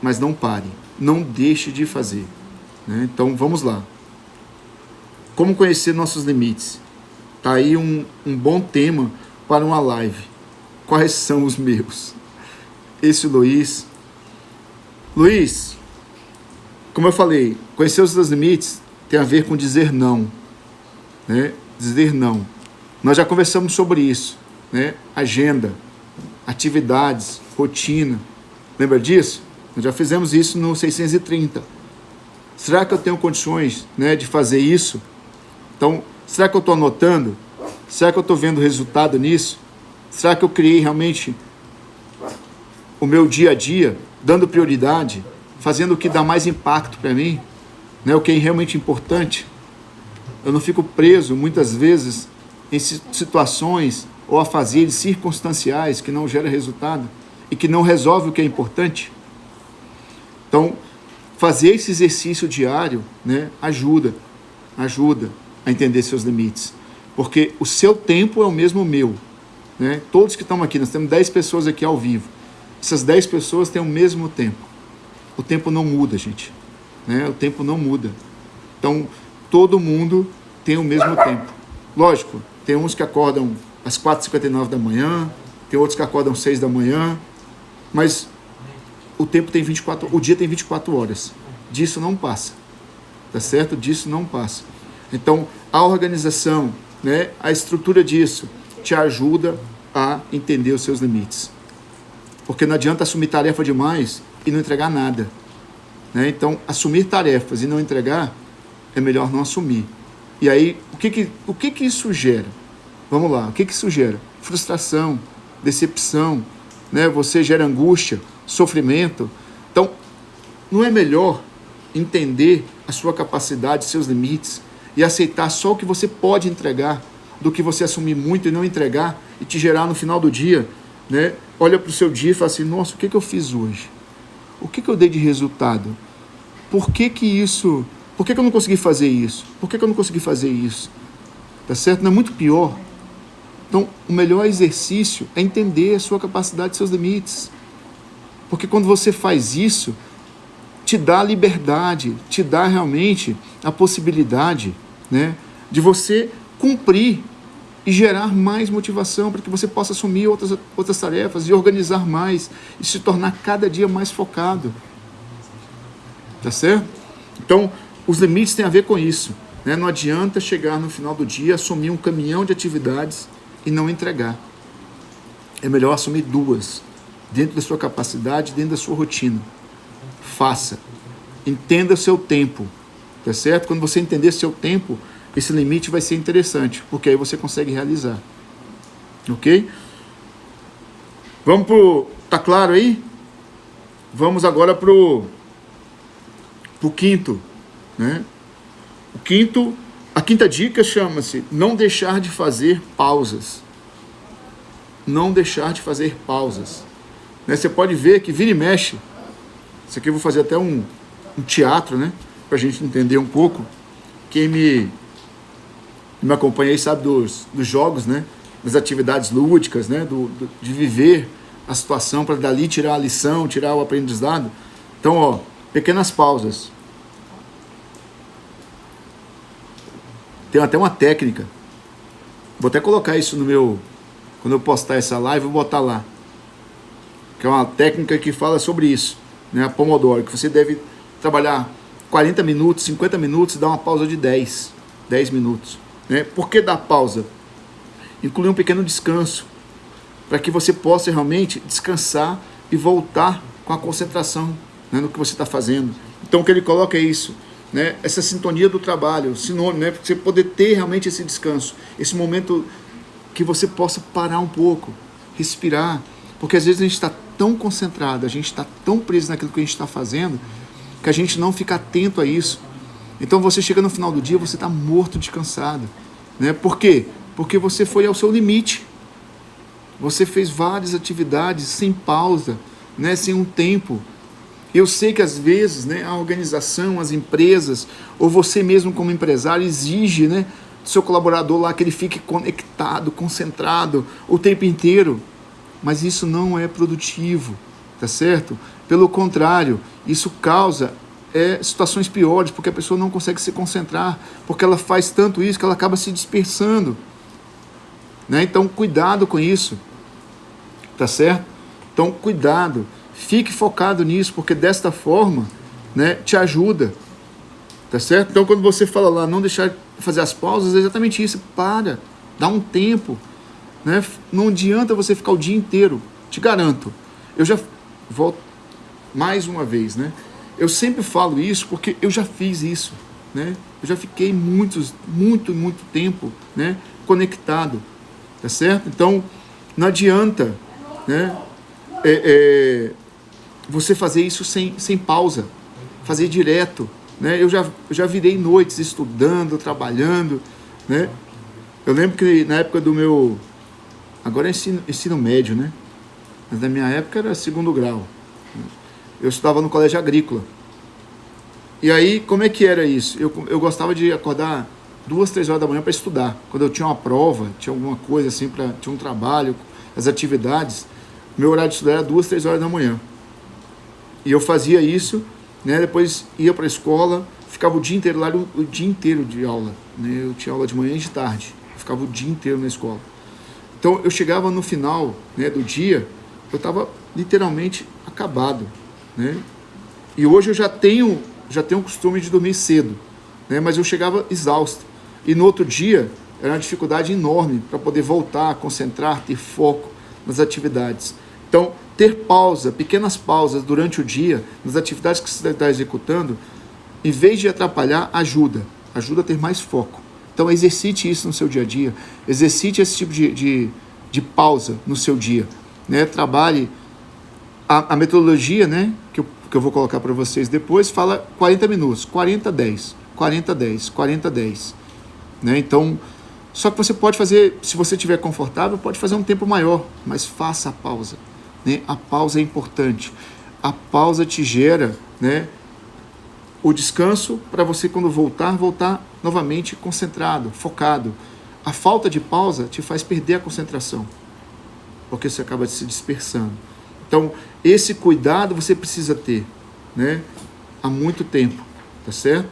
Mas não pare, não deixe de fazer, né? Então, vamos lá. Como conhecer nossos limites? Tá aí um bom tema para uma live. Quais são os meus? Esse Luiz, como eu falei, conhecer os seus limites tem a ver com dizer não, né? Dizer não. Nós já conversamos sobre isso, né? Agenda, atividades, rotina. Lembra disso? Nós já fizemos isso no 630. Será que eu tenho condições, né, de fazer isso? Então, será que eu estou anotando? Será que eu estou vendo resultado nisso? Será que eu criei realmente o meu dia a dia, dando prioridade, fazendo o que dá mais impacto para mim, né? O que é realmente importante? Eu não fico preso, muitas vezes, em situações ou afazeres circunstanciais que não geram resultado e que não resolve o que é importante. Então, fazer esse exercício diário, né, ajuda a entender seus limites. Porque o seu tempo é o mesmo meu, né? Todos que estão aqui, nós temos 10 pessoas aqui ao vivo. Essas 10 pessoas têm o mesmo tempo. O tempo não muda, gente, né? O tempo não muda. Então, todo mundo tem o mesmo tempo. Lógico, tem uns que acordam às 4h59 da manhã, tem outros que acordam às 6 da manhã, mas o dia tem 24 horas. Disso não passa, tá certo? Disso não passa. Então, a organização, né, a estrutura disso te ajuda a entender os seus limites. Porque não adianta assumir tarefa demais e não entregar nada, né? Então, assumir tarefas e não entregar, é melhor não assumir. E aí, o que isso gera? Vamos lá, o que isso gera? Frustração, decepção, né? Você gera angústia, sofrimento. Então, não é melhor entender a sua capacidade, seus limites e aceitar só o que você pode entregar do que você assumir muito e não entregar e te gerar no final do dia, né? Olha para o seu dia e fala assim, nossa, o que eu fiz hoje? O que eu dei de resultado? Por que eu não consegui fazer isso? Por que eu não consegui fazer isso? Tá certo? Não é muito pior? Então, o melhor exercício é entender a sua capacidade e seus limites. Porque quando você faz isso, te dá liberdade, te dá realmente a possibilidade, né, de você cumprir e gerar mais motivação para que você possa assumir outras tarefas e organizar mais e se tornar cada dia mais focado. Tá certo? Então, os limites têm a ver com isso, né? Não adianta chegar no final do dia, assumir um caminhão de atividades e não entregar. É melhor assumir 2, dentro da sua capacidade, dentro da sua rotina. Faça. Entenda o seu tempo, tá certo? Quando você entender seu tempo, esse limite vai ser interessante, porque aí você consegue realizar. Ok? Vamos pro... Tá claro aí? Vamos agora pro quinto, né? A quinta dica chama-se não deixar de fazer pausas. Não deixar de fazer pausas. Né? Você pode ver que vira e mexe. Isso aqui eu vou fazer até um teatro, né? Pra gente entender um pouco. Quem me acompanha aí sabe dos jogos, né? Das atividades lúdicas, né? De viver a situação para dali tirar a lição, tirar o aprendizado. Então, ó, pequenas pausas. Tem até uma técnica. Vou até colocar isso no meu... Quando eu postar essa live, eu vou botar lá. Que é uma técnica que fala sobre isso, né? A Pomodoro, que você deve trabalhar 40 minutos, 50 minutos e dar uma pausa de 10 minutos. Né? Por que dar pausa? Incluir um pequeno descanso, para que você possa realmente descansar e voltar com a concentração, né, no que você está fazendo. Então o que ele coloca é isso, né, essa sintonia do trabalho, sinônimo, né, para você poder ter realmente esse descanso, esse momento que você possa parar um pouco, respirar, porque às vezes a gente está tão concentrado, a gente está tão preso naquilo que a gente está fazendo, que a gente não fica atento a isso. Então você chega no final do dia, você está morto de cansado, né? Por quê? Porque você foi ao seu limite. Você fez várias atividades sem pausa, né? Sem um tempo. Eu sei que às vezes, né, a organização, as empresas, ou você mesmo como empresário exige, né, do seu colaborador lá que ele fique conectado, concentrado o tempo inteiro. Mas isso não é produtivo, tá certo? Pelo contrário, isso causa situações piores, porque a pessoa não consegue se concentrar, porque ela faz tanto isso que ela acaba se dispersando, né? Então, cuidado com isso, tá certo? Então, cuidado, fique focado nisso, porque desta forma, né, te ajuda, tá certo? Então, quando você fala lá, não deixar de fazer as pausas, é exatamente isso, para, dá um tempo, né? Não adianta você ficar o dia inteiro, te garanto. Eu já volto mais uma vez, né? Eu sempre falo isso porque eu já fiz isso, né? Eu já fiquei muito tempo, né, conectado, tá certo? Então, não adianta, né, você fazer isso sem pausa, fazer direto, né? Eu já virei noites estudando, trabalhando, né? Eu lembro que na época do meu... Agora é ensino médio, né? Mas na minha época era segundo grau. Eu estudava no colégio agrícola. E aí, como é que era isso? Eu gostava de acordar 2, 3 horas da manhã para estudar. Quando eu tinha uma prova, tinha alguma coisa assim, tinha um trabalho, as atividades, meu horário de estudar era 2, 3 horas da manhã. E eu fazia isso, né? Depois ia para a escola, ficava o dia inteiro lá, o dia inteiro de aula, né? Eu tinha aula de manhã e de tarde. Eu ficava o dia inteiro na escola. Então, eu chegava no final, né, do dia, eu estava literalmente acabado, né? E hoje eu já tenho o costume de dormir cedo, né? Mas eu chegava exausto. E no outro dia, era uma dificuldade enorme para poder voltar, concentrar, ter foco nas atividades. Então, ter pausa, pequenas pausas durante o dia, nas atividades que você está executando, em vez de atrapalhar, ajuda a ter mais foco. Então, exercite isso no seu dia a dia, exercite esse tipo de pausa no seu dia, né? Trabalhe a metodologia, né, que eu vou colocar para vocês depois, fala 40 minutos, 40, 10, 40, 10, 40, 10, né? Então, só que você pode fazer, se você estiver confortável, pode fazer um tempo maior, mas faça a pausa, né? A pausa é importante, a pausa te gera, né, o descanso para você, quando voltar novamente concentrado, focado. A falta de pausa te faz perder a concentração, porque você acaba se dispersando. Então, esse cuidado você precisa ter, né, há muito tempo, tá certo?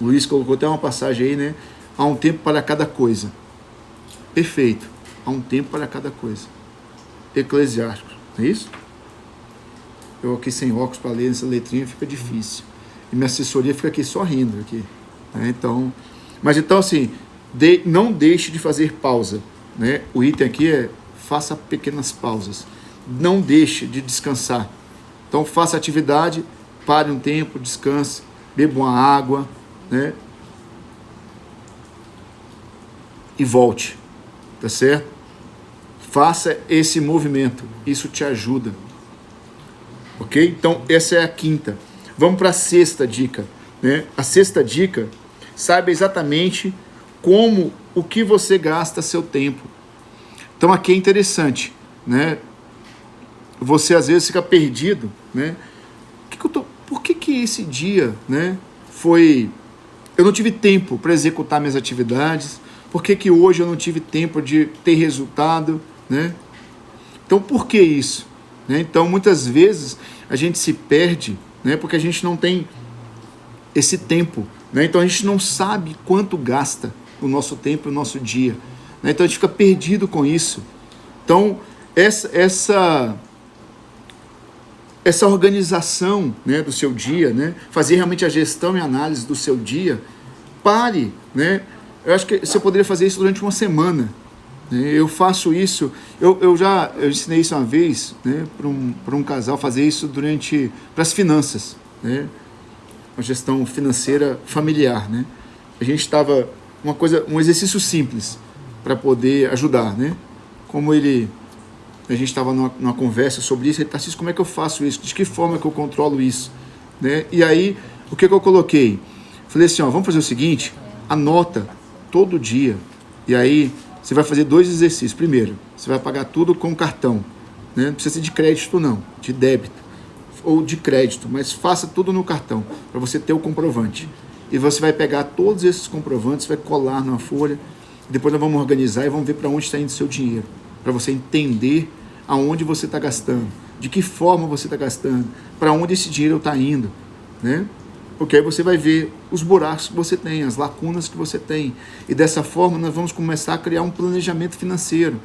O Luiz colocou até uma passagem aí, né? Há um tempo para cada coisa. Perfeito. Há um tempo para cada coisa. Eclesiástico, não é isso? Eu aqui sem óculos para ler essa letrinha fica difícil. E minha assessoria fica aqui só rindo aqui, né? Então, mas então assim, não deixe de fazer pausa, né? O item aqui é: faça pequenas pausas. Não deixe de descansar. Então, faça atividade, pare um tempo, descanse, beba uma água, né? E volte, tá certo? Faça esse movimento, isso te ajuda, ok? Então, essa é a quinta. Vamos para a sexta dica, né? A sexta dica: saiba exatamente o que você gasta seu tempo. Então, aqui é interessante, né? Você às vezes fica perdido, né? Por que esse dia, né, eu não tive tempo para executar minhas atividades? Por que hoje eu não tive tempo de ter resultado, né? Então, por que isso? Né? Então, muitas vezes a gente se perde, né, porque a gente não tem esse tempo, né? Então, a gente não sabe quanto gasta o nosso tempo, o nosso dia, né? Então, a gente fica perdido com isso. Então, essa organização, né, do seu dia, né, fazer realmente a gestão e análise do seu dia, pare, né? Eu acho que você poderia fazer isso durante uma semana, né? Eu faço isso, eu ensinei isso uma vez, né, para um casal, fazer isso para as finanças, né, uma gestão financeira familiar, né? A gente estava, um exercício simples para poder ajudar, né? A gente estava numa conversa sobre isso, ele está assim: como é que eu faço isso? De que forma que eu controlo isso? né? E aí, o que eu coloquei? Falei assim, ó, vamos fazer o seguinte, anota todo dia. E aí, você vai fazer 2 exercícios. Primeiro, você vai pagar tudo com cartão, né? Não precisa ser de crédito não, de débito ou de crédito, mas faça tudo no cartão, para você ter o comprovante. E você vai pegar todos esses comprovantes, vai colar numa folha, depois nós vamos organizar e vamos ver para onde está indo o seu dinheiro, para você entender aonde você está gastando, de que forma você está gastando, para onde esse dinheiro está indo, né? Porque aí você vai ver os buracos que você tem, as lacunas que você tem, e dessa forma nós vamos começar a criar um planejamento financeiro,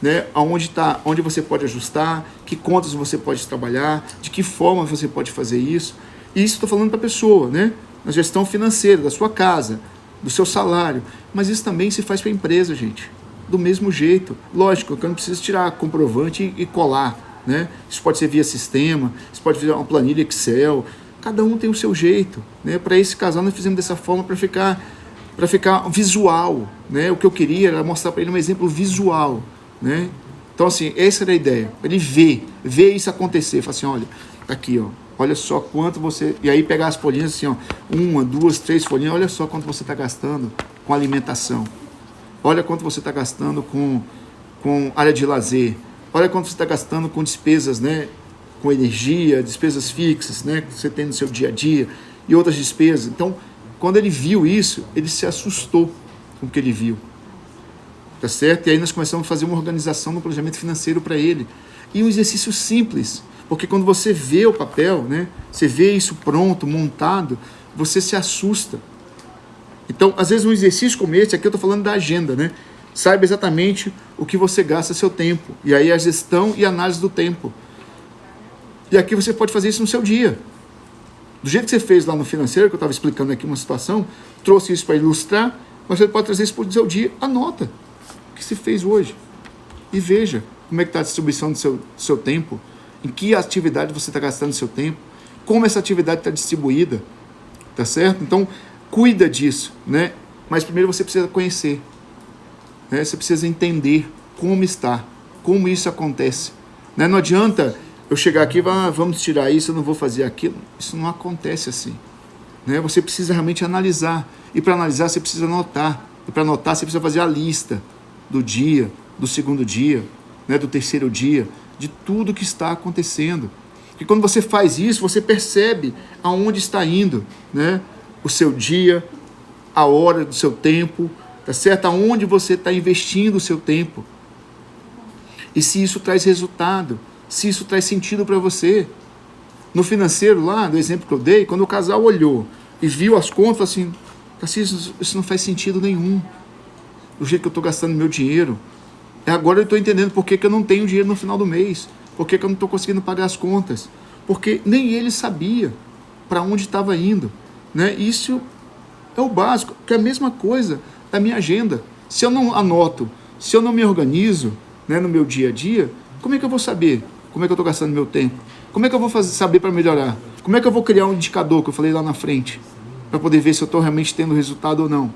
né? Onde você pode ajustar, que contas você pode trabalhar, de que forma você pode fazer isso. E isso estou falando para a pessoa, né? Na gestão financeira, da sua casa, do seu salário. Mas isso também se faz para a empresa, gente. Do mesmo jeito. Lógico que eu não preciso tirar comprovante e colar, né? Isso pode ser via sistema, isso pode ser uma planilha Excel. Cada um tem o seu jeito, né? Para esse casal nós fizemos dessa forma para ficar visual, né? O que eu queria era mostrar para ele um exemplo visual, né? Então assim, essa era a ideia. Ele vê isso acontecer, fala assim, olha, tá aqui, ó, olha só quanto você... E aí pegar as folhinhas assim, ó, 1, 2, 3 folhinhas, olha só quanto você está gastando com alimentação. Olha quanto você está gastando com área de lazer. Olha quanto você está gastando com despesas, né? Com energia, despesas fixas, né? Que você tem no seu dia a dia e outras despesas. Então, quando ele viu isso, ele se assustou com o que ele viu. Tá certo? E aí nós começamos a fazer uma organização no planejamento financeiro para ele. E um exercício simples, porque quando você vê o papel, né? Você vê isso pronto, montado, você se assusta. Então, às vezes um exercício como esse, aqui eu estou falando da agenda, né? Saiba exatamente o que você gasta seu tempo. E aí a gestão e análise do tempo. E aqui você pode fazer isso no seu dia. Do jeito que você fez lá no financeiro, que eu estava explicando aqui uma situação, trouxe isso para ilustrar, mas você pode trazer isso para o seu dia. Anota o que se fez hoje. E veja como é que está a distribuição do seu tempo, em que atividade você está gastando seu tempo, como essa atividade está distribuída, tá certo? Então, cuida disso, né? Mas primeiro você precisa conhecer, né? Você precisa entender como está, como isso acontece, né? Não adianta eu chegar aqui e vamos tirar isso, eu não vou fazer aquilo. Isso não acontece assim, né? Você precisa realmente analisar, e para analisar você precisa anotar, e para anotar você precisa fazer a lista do dia, do segundo dia, né? Do terceiro dia, de tudo que está acontecendo. E quando você faz isso, você percebe aonde está indo, né? O seu dia, a hora do seu tempo, tá certo? Aonde você está investindo o seu tempo. E se isso traz resultado, se isso traz sentido para você. No financeiro lá, do exemplo que eu dei, quando o casal olhou e viu as contas, assim, isso não faz sentido nenhum. Do jeito que eu estou gastando meu dinheiro. Agora eu estou entendendo por que eu não tenho dinheiro no final do mês. Por que eu não estou conseguindo pagar as contas. Porque nem ele sabia para onde estava indo, né? Isso é o básico, que é a mesma coisa da minha agenda. Se eu não anoto, se eu não me organizo, né, no meu dia a dia, como é que eu vou saber como é que eu estou gastando meu tempo? Como é que eu vou saber para melhorar? Como é que eu vou criar um indicador que eu falei lá na frente, para poder ver se eu estou realmente tendo resultado ou não?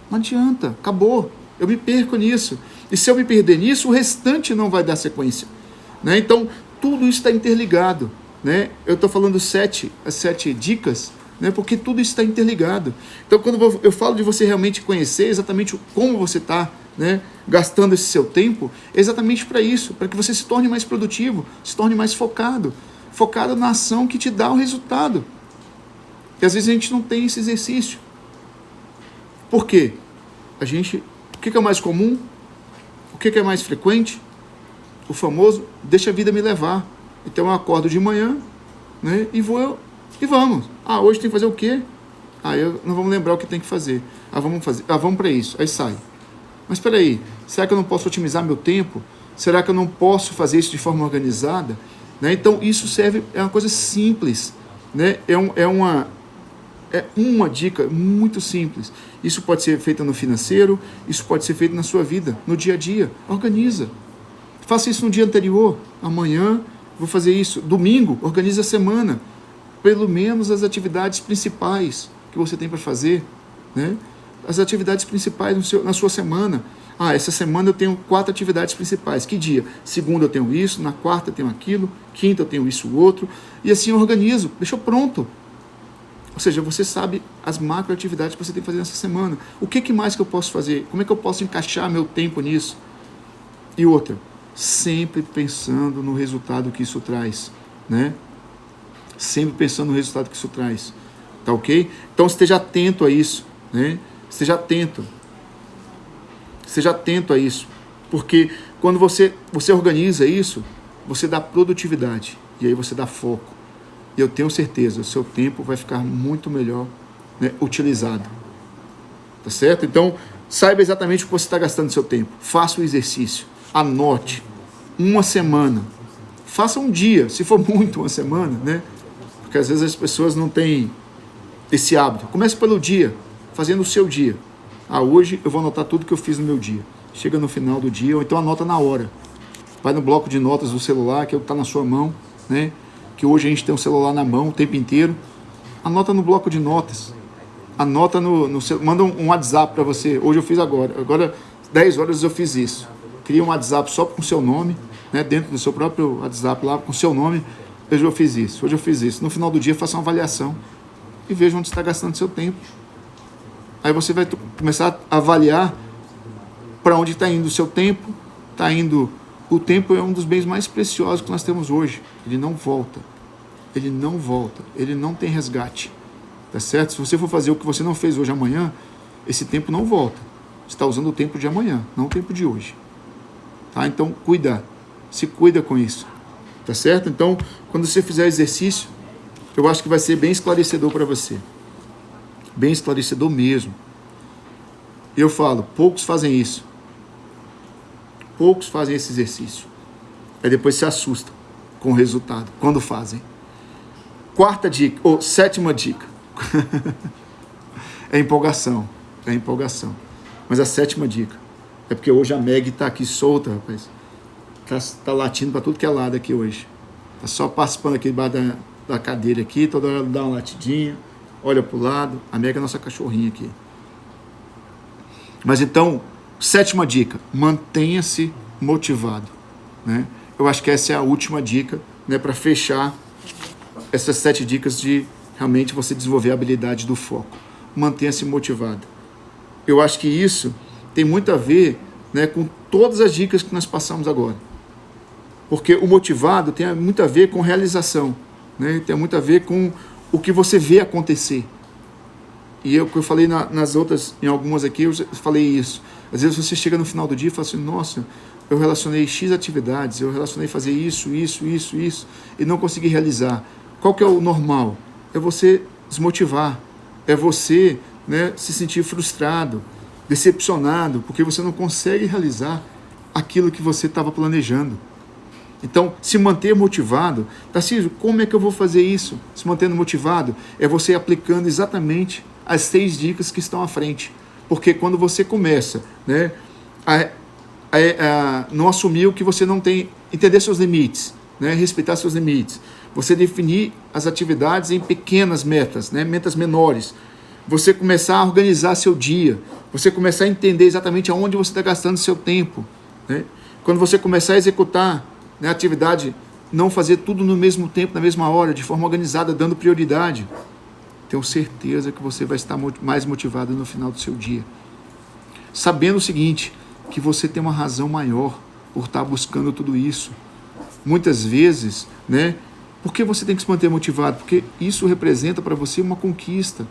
Não adianta, acabou, eu me perco nisso. E se eu me perder nisso, o restante não vai dar sequência, né? Então, tudo isso está interligado, né? Eu estou falando as 7 dicas, né? Porque tudo isso está interligado. Então, quando eu falo de você realmente conhecer exatamente como você está, né, gastando esse seu tempo, é exatamente para isso, para que você se torne mais produtivo, se torne mais focado na ação que te dá o resultado. E às vezes a gente não tem esse exercício. Por quê? O que é mais comum? O que é mais frequente? O famoso, deixa a vida me levar. Então eu acordo de manhã, né, e vamos. Hoje tem que fazer o quê? Não vamos lembrar o que tem que fazer. Vamos para isso. Aí sai. Mas espera aí, será que eu não posso otimizar meu tempo? Será que eu não posso fazer isso de forma organizada? Né? Então isso é uma coisa simples, né? É uma dica muito simples. Isso pode ser feito no financeiro, isso pode ser feito na sua vida, no dia a dia. Organiza. Faça isso no dia anterior. Amanhã vou fazer isso. Domingo, organize a semana. Pelo menos as atividades principais que você tem para fazer, né? As atividades principais na sua semana. Ah, essa semana eu tenho 4 atividades principais. Que dia? Segunda eu tenho isso, na quarta eu tenho aquilo, quinta eu tenho isso outro. E assim eu organizo, deixa pronto. Ou seja, você sabe as macroatividades que você tem que fazer nessa semana. O que mais que eu posso fazer? Como é que eu posso encaixar meu tempo nisso? E outra, sempre pensando no resultado que isso traz, né? Sempre pensando no resultado que isso traz. Tá ok? Então esteja atento a isso, né? Esteja atento. Esteja atento a isso. Porque quando você organiza isso, você dá produtividade. E aí você dá foco. E eu tenho certeza, o seu tempo vai ficar muito melhor, né, utilizado. Tá certo? Então, saiba exatamente o que você está gastando seu tempo. Faça o exercício. Anote. Uma semana. Faça um dia, se for muito uma semana, né? Porque às vezes as pessoas não têm esse hábito. Comece pelo dia, fazendo o seu dia. Ah, hoje eu vou anotar tudo que eu fiz no meu dia. Chega no final do dia, ou então anota na hora. Vai no bloco de notas do celular, que é o que está na sua mão, né? Que hoje a gente tem um celular na mão o tempo inteiro. Anota no bloco de notas. Anota manda um WhatsApp para você. Hoje eu fiz agora 10 horas eu fiz isso. Cria um WhatsApp só com o seu nome, né? Dentro do seu próprio WhatsApp lá, com o seu nome. Hoje eu fiz isso, hoje eu fiz isso. No final do dia faça uma avaliação e veja onde está gastando seu tempo. Aí você vai começar a avaliar para onde está indo o seu tempo. Está indo. O tempo é um dos bens mais preciosos que nós temos hoje. Ele não volta. Ele não volta. Ele não tem resgate. Tá certo? Se você for fazer o que você não fez hoje amanhã, esse tempo não volta. Você está usando o tempo de amanhã, não o tempo de hoje. Tá? Então, cuida. Se cuida com isso. Tá certo? Então, quando você fizer exercício, eu acho que vai ser bem esclarecedor para você. Bem esclarecedor mesmo. Eu falo, poucos fazem isso. Poucos fazem esse exercício. Aí depois se assustam com o resultado, quando fazem. Quarta dica, ou sétima dica. É empolgação. É empolgação. Mas a sétima dica é porque hoje a Meg tá aqui solta, rapaz. Tá latindo para tudo que é lado aqui hoje. Tá só participando aqui debaixo da cadeira aqui, toda hora dá uma latidinha, olha pro lado. A Meg é a nossa cachorrinha aqui. Mas então, sétima dica, mantenha-se motivado, né? Eu acho que essa é a última dica, né, para fechar essas 7 dicas de realmente você desenvolver a habilidade do foco. Mantenha-se motivado. Eu acho que isso tem muito a ver, né, com todas as dicas que nós passamos agora. Porque o motivado tem muito a ver com realização, né? Tem muito a ver com o que você vê acontecer. E eu falei nas outras, em algumas aqui, eu falei isso. Às vezes você chega no final do dia e fala assim, nossa, eu relacionei X atividades, eu relacionei fazer isso, e não consegui realizar. Qual que é o normal? É você desmotivar, é você, né, se sentir frustrado, decepcionado, porque você não consegue realizar aquilo que você estava planejando. Então, se manter motivado, Tarcísio, como é que eu vou fazer isso? Se mantendo motivado, é você aplicando exatamente as 6 dicas que estão à frente. Porque quando você começa, né, a não assumir o que você não tem, entender seus limites, né, respeitar seus limites, você definir as atividades em pequenas metas, né, metas menores, você começar a organizar seu dia, você começar a entender exatamente aonde você está gastando seu tempo, né? Quando você começar a executar, né, a atividade, não fazer tudo no mesmo tempo, na mesma hora, de forma organizada, dando prioridade, tenho certeza que você vai estar mais motivado no final do seu dia. Sabendo o seguinte, que você tem uma razão maior por estar buscando tudo isso. Muitas vezes, né, por que você tem que se manter motivado? Porque isso representa para você uma conquista,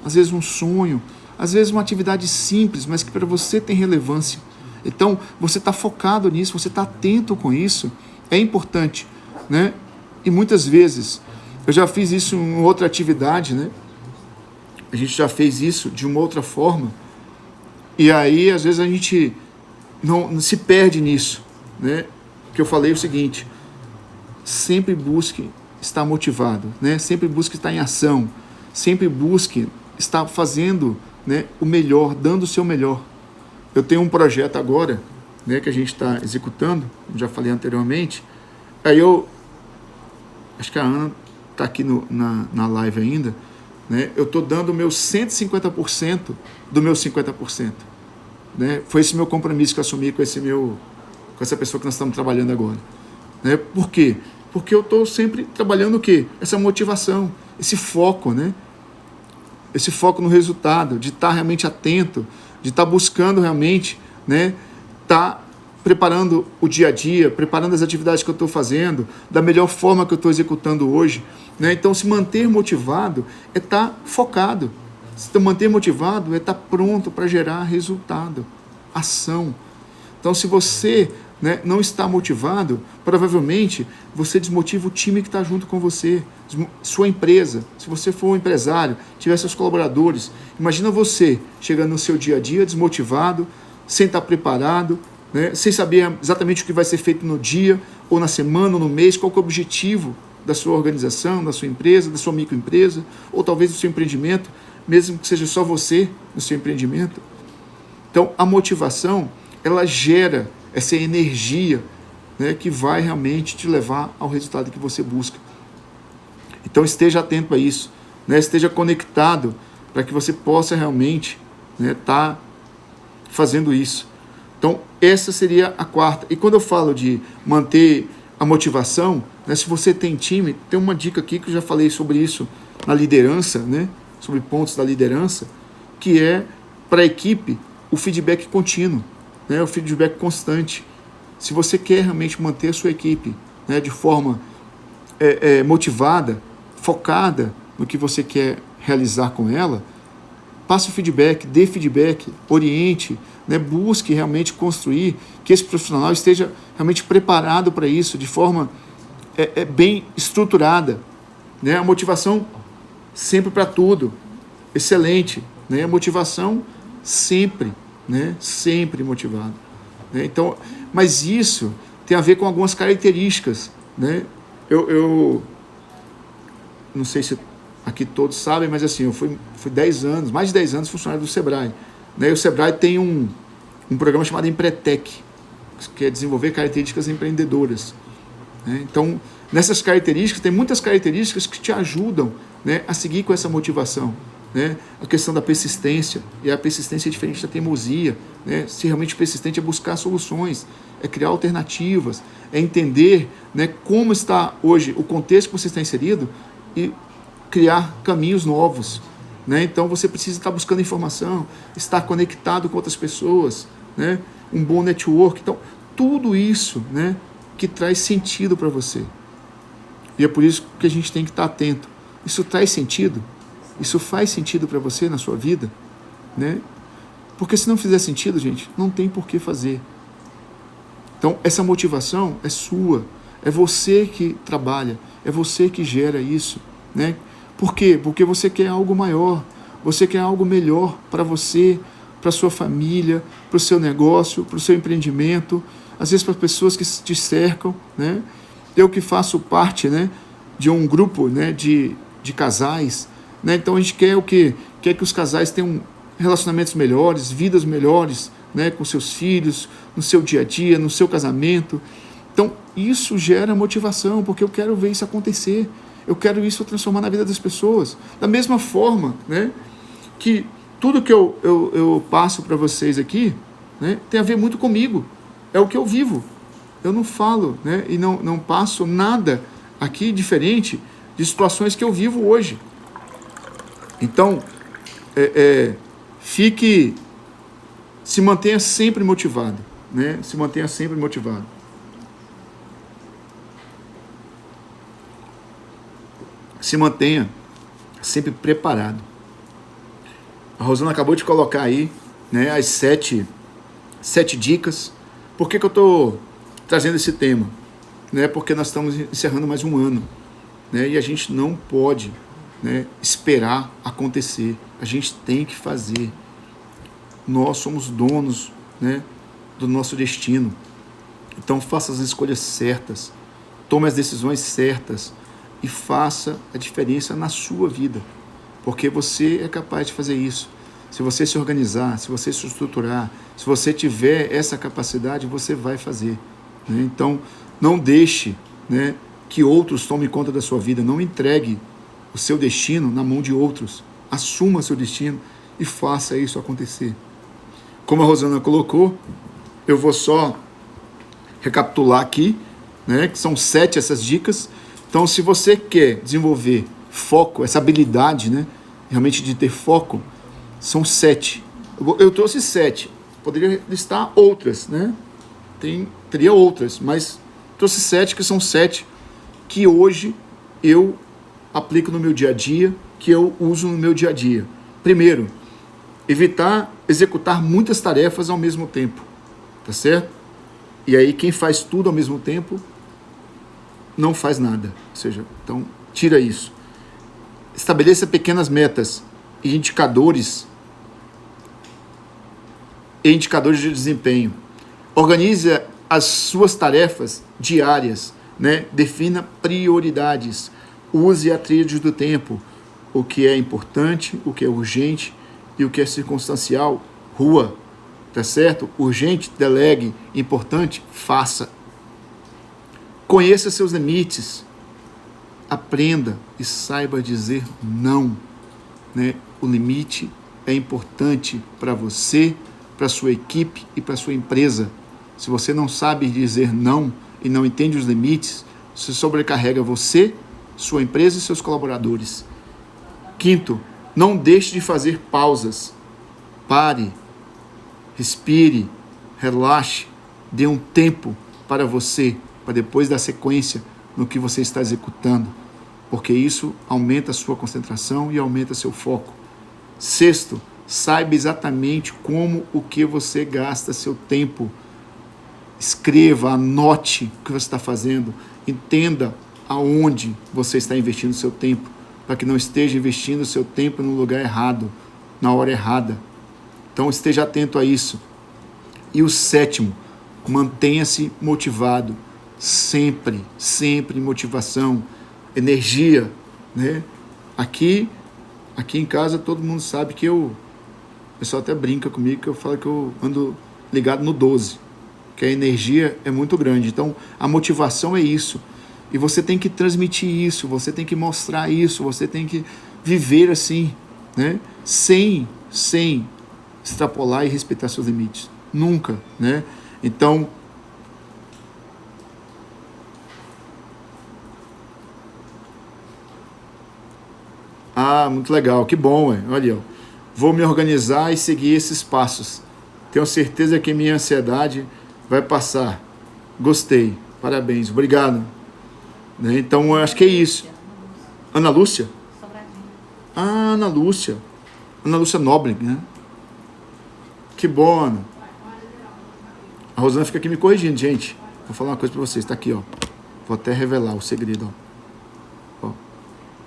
às vezes um sonho, às vezes uma atividade simples, mas que para você tem relevância. Então, você está focado nisso, você está atento com isso, é importante, né? E muitas vezes, eu já fiz isso em outra atividade, né? A gente já fez isso de uma outra forma, e aí, às vezes, a gente não se perde nisso, né? Porque eu falei o seguinte, sempre busque estar motivado, né? Sempre busque estar em ação, sempre busque estar fazendo, né, o melhor, dando o seu melhor. Eu tenho um projeto agora, né, que a gente está executando, como já falei anteriormente. Aí acho que a Ana está aqui na live ainda, né? Eu estou dando o meu 150% do meu 50%. né? Foi esse meu compromisso que eu assumi com essa pessoa que nós estamos trabalhando agora. Né? Por quê? Porque eu estou sempre trabalhando o quê? Essa motivação, esse foco, né? Esse foco no resultado, de estar realmente atento, de estar buscando realmente, né? Estar preparando o dia a dia, preparando as atividades que eu estou fazendo, da melhor forma que eu estou executando hoje. Né? Então, se manter motivado é estar focado. Se manter motivado é estar pronto para gerar resultado, ação. Então, se você, né, não está motivado, provavelmente você desmotiva o time que está junto com você, sua empresa. Se você for um empresário, tiver seus colaboradores, imagina você chegando no seu dia a dia desmotivado, sem estar preparado, né, sem saber exatamente o que vai ser feito no dia, ou na semana, ou no mês, qual que é o objetivo da sua organização, da sua empresa, da sua microempresa, ou talvez do seu empreendimento, mesmo que seja só você no seu empreendimento. Então, a motivação, ela gera essa energia, né, que vai realmente te levar ao resultado que você busca. Então, esteja atento a isso, né, esteja conectado para que você possa realmente, né, tá fazendo isso. Então, essa seria a quarta. E quando eu falo de manter a motivação, né, se você tem time, tem uma dica aqui que eu já falei sobre isso na liderança, né, sobre pontos da liderança, que é para a equipe o feedback contínuo, né, o feedback constante. Se você quer realmente manter a sua equipe, né, de forma motivada, focada no que você quer realizar com ela, passe o feedback, dê feedback, oriente, né, busque realmente construir que esse profissional esteja realmente preparado para isso, de forma bem estruturada. Né? A motivação sempre para tudo, excelente. Né? A motivação sempre, né? Sempre motivado. Né? Então, mas isso tem a ver com algumas características. Né? Eu não sei se aqui todos sabem, mas assim, eu fui 10 anos, mais de 10 anos funcionário do Sebrae. Né? E o Sebrae tem um programa chamado Empretec, que é desenvolver características empreendedoras. Né? Então, nessas características, tem muitas características que te ajudam, né, a seguir com essa motivação. Né? A questão da persistência, e a persistência é diferente da teimosia. Né? Ser realmente persistente é buscar soluções, é criar alternativas, é entender, né, como está hoje o contexto que você está inserido e criar caminhos novos. Né? Então você precisa estar buscando informação, estar conectado com outras pessoas, né? Um bom network. Então, tudo isso, né, que traz sentido para você. E é por isso que a gente tem que estar atento. Isso traz sentido? Isso faz sentido para você na sua vida? Né? Porque se não fizer sentido, gente, não tem por que fazer. Então, essa motivação é sua. É você que trabalha. É você que gera isso. Né? Por quê? Porque você quer algo maior. Você quer algo melhor para você, para sua família, para o seu negócio, para o seu empreendimento, às vezes para as pessoas que te cercam. Né? Eu que faço parte, né, de um grupo, né, de casais. Né? Então a gente quer o quê? Quer que os casais tenham relacionamentos melhores, vidas melhores, né, com seus filhos, no seu dia a dia, no seu casamento. Então isso gera motivação, porque eu quero ver isso acontecer. Eu quero isso transformar na vida das pessoas. Da mesma forma, né, que tudo que eu passo para vocês aqui, né, tem a ver muito comigo. É o que eu vivo. Eu não falo, né, e não passo nada aqui diferente de situações que eu vivo hoje. Então, se mantenha sempre motivado. Né, se mantenha sempre motivado. Se mantenha sempre preparado. A Rosana acabou de colocar aí, né, as 7 dicas. Por que eu estou trazendo esse tema? Né, porque nós estamos encerrando mais um ano. Né, e a gente não pode, né, esperar acontecer. A gente tem que fazer. Nós somos donos, né, do nosso destino. Então faça as escolhas certas. Tome as decisões certas. E faça a diferença na sua vida, porque você é capaz de fazer isso. Se você se organizar, se você se estruturar, se você tiver essa capacidade, você vai fazer. Né? Então, não deixe, né, que outros tomem conta da sua vida. Não entregue o seu destino na mão de outros. Assuma seu destino e faça isso acontecer. como a Rosana colocou, eu vou só recapitular aqui, né, que são 7 essas dicas. Então, se você quer desenvolver foco, essa habilidade, né, realmente de ter foco, são 7. Eu trouxe 7. Poderia listar outras, né? Teria outras, mas trouxe 7, que são 7 que hoje eu aplico no meu dia a dia, que eu uso no meu dia a dia. Primeiro, evitar executar muitas tarefas ao mesmo tempo, tá certo? E aí quem faz tudo ao mesmo tempo não faz nada. Ou seja, então tira isso. Estabeleça pequenas metas e indicadores de desempenho. Organize as suas tarefas diárias, né? Defina prioridades. Use a tríade do tempo. O que é importante, o que é urgente e o que é circunstancial, rua. Tá certo? Urgente, delegue. Importante, faça. Conheça seus limites. Aprenda e saiba dizer não, né? O limite é importante para você, para sua equipe e para sua empresa. Se você não sabe dizer não e não entende os limites, você sobrecarrega você, sua empresa e seus colaboradores. Quinto, não deixe de fazer pausas. Pare, respire, relaxe, dê um tempo para você, para depois dar sequência no que você está executando, porque isso aumenta a sua concentração e aumenta seu foco. Sexto, saiba exatamente como o que você gasta seu tempo. Escreva, anote o que você está fazendo, entenda aonde você está investindo seu tempo, para que não esteja investindo seu tempo no lugar errado, na hora errada. Então esteja atento a isso. E o sétimo, mantenha-se motivado, sempre motivação, energia, né? Aqui em casa todo mundo sabe que o pessoal até brinca comigo, que eu falo que eu ando ligado no 12, que a energia é muito grande. Então a motivação é isso, e você tem que transmitir isso, você tem que mostrar isso, você tem que viver assim, né? Sem extrapolar e respeitar seus limites, nunca, né? Então muito legal, que bom, olha, vou me organizar e seguir esses passos. Tenho certeza que minha ansiedade vai passar. Gostei, parabéns, obrigado. Né? Então, eu acho que é isso. Ana Lúcia? Ana Lúcia Nobre, né? Que bom, Ana. A Rosana fica aqui me corrigindo, gente. Vou falar uma coisa para vocês, tá aqui, ó. Vou até revelar o segredo, ó.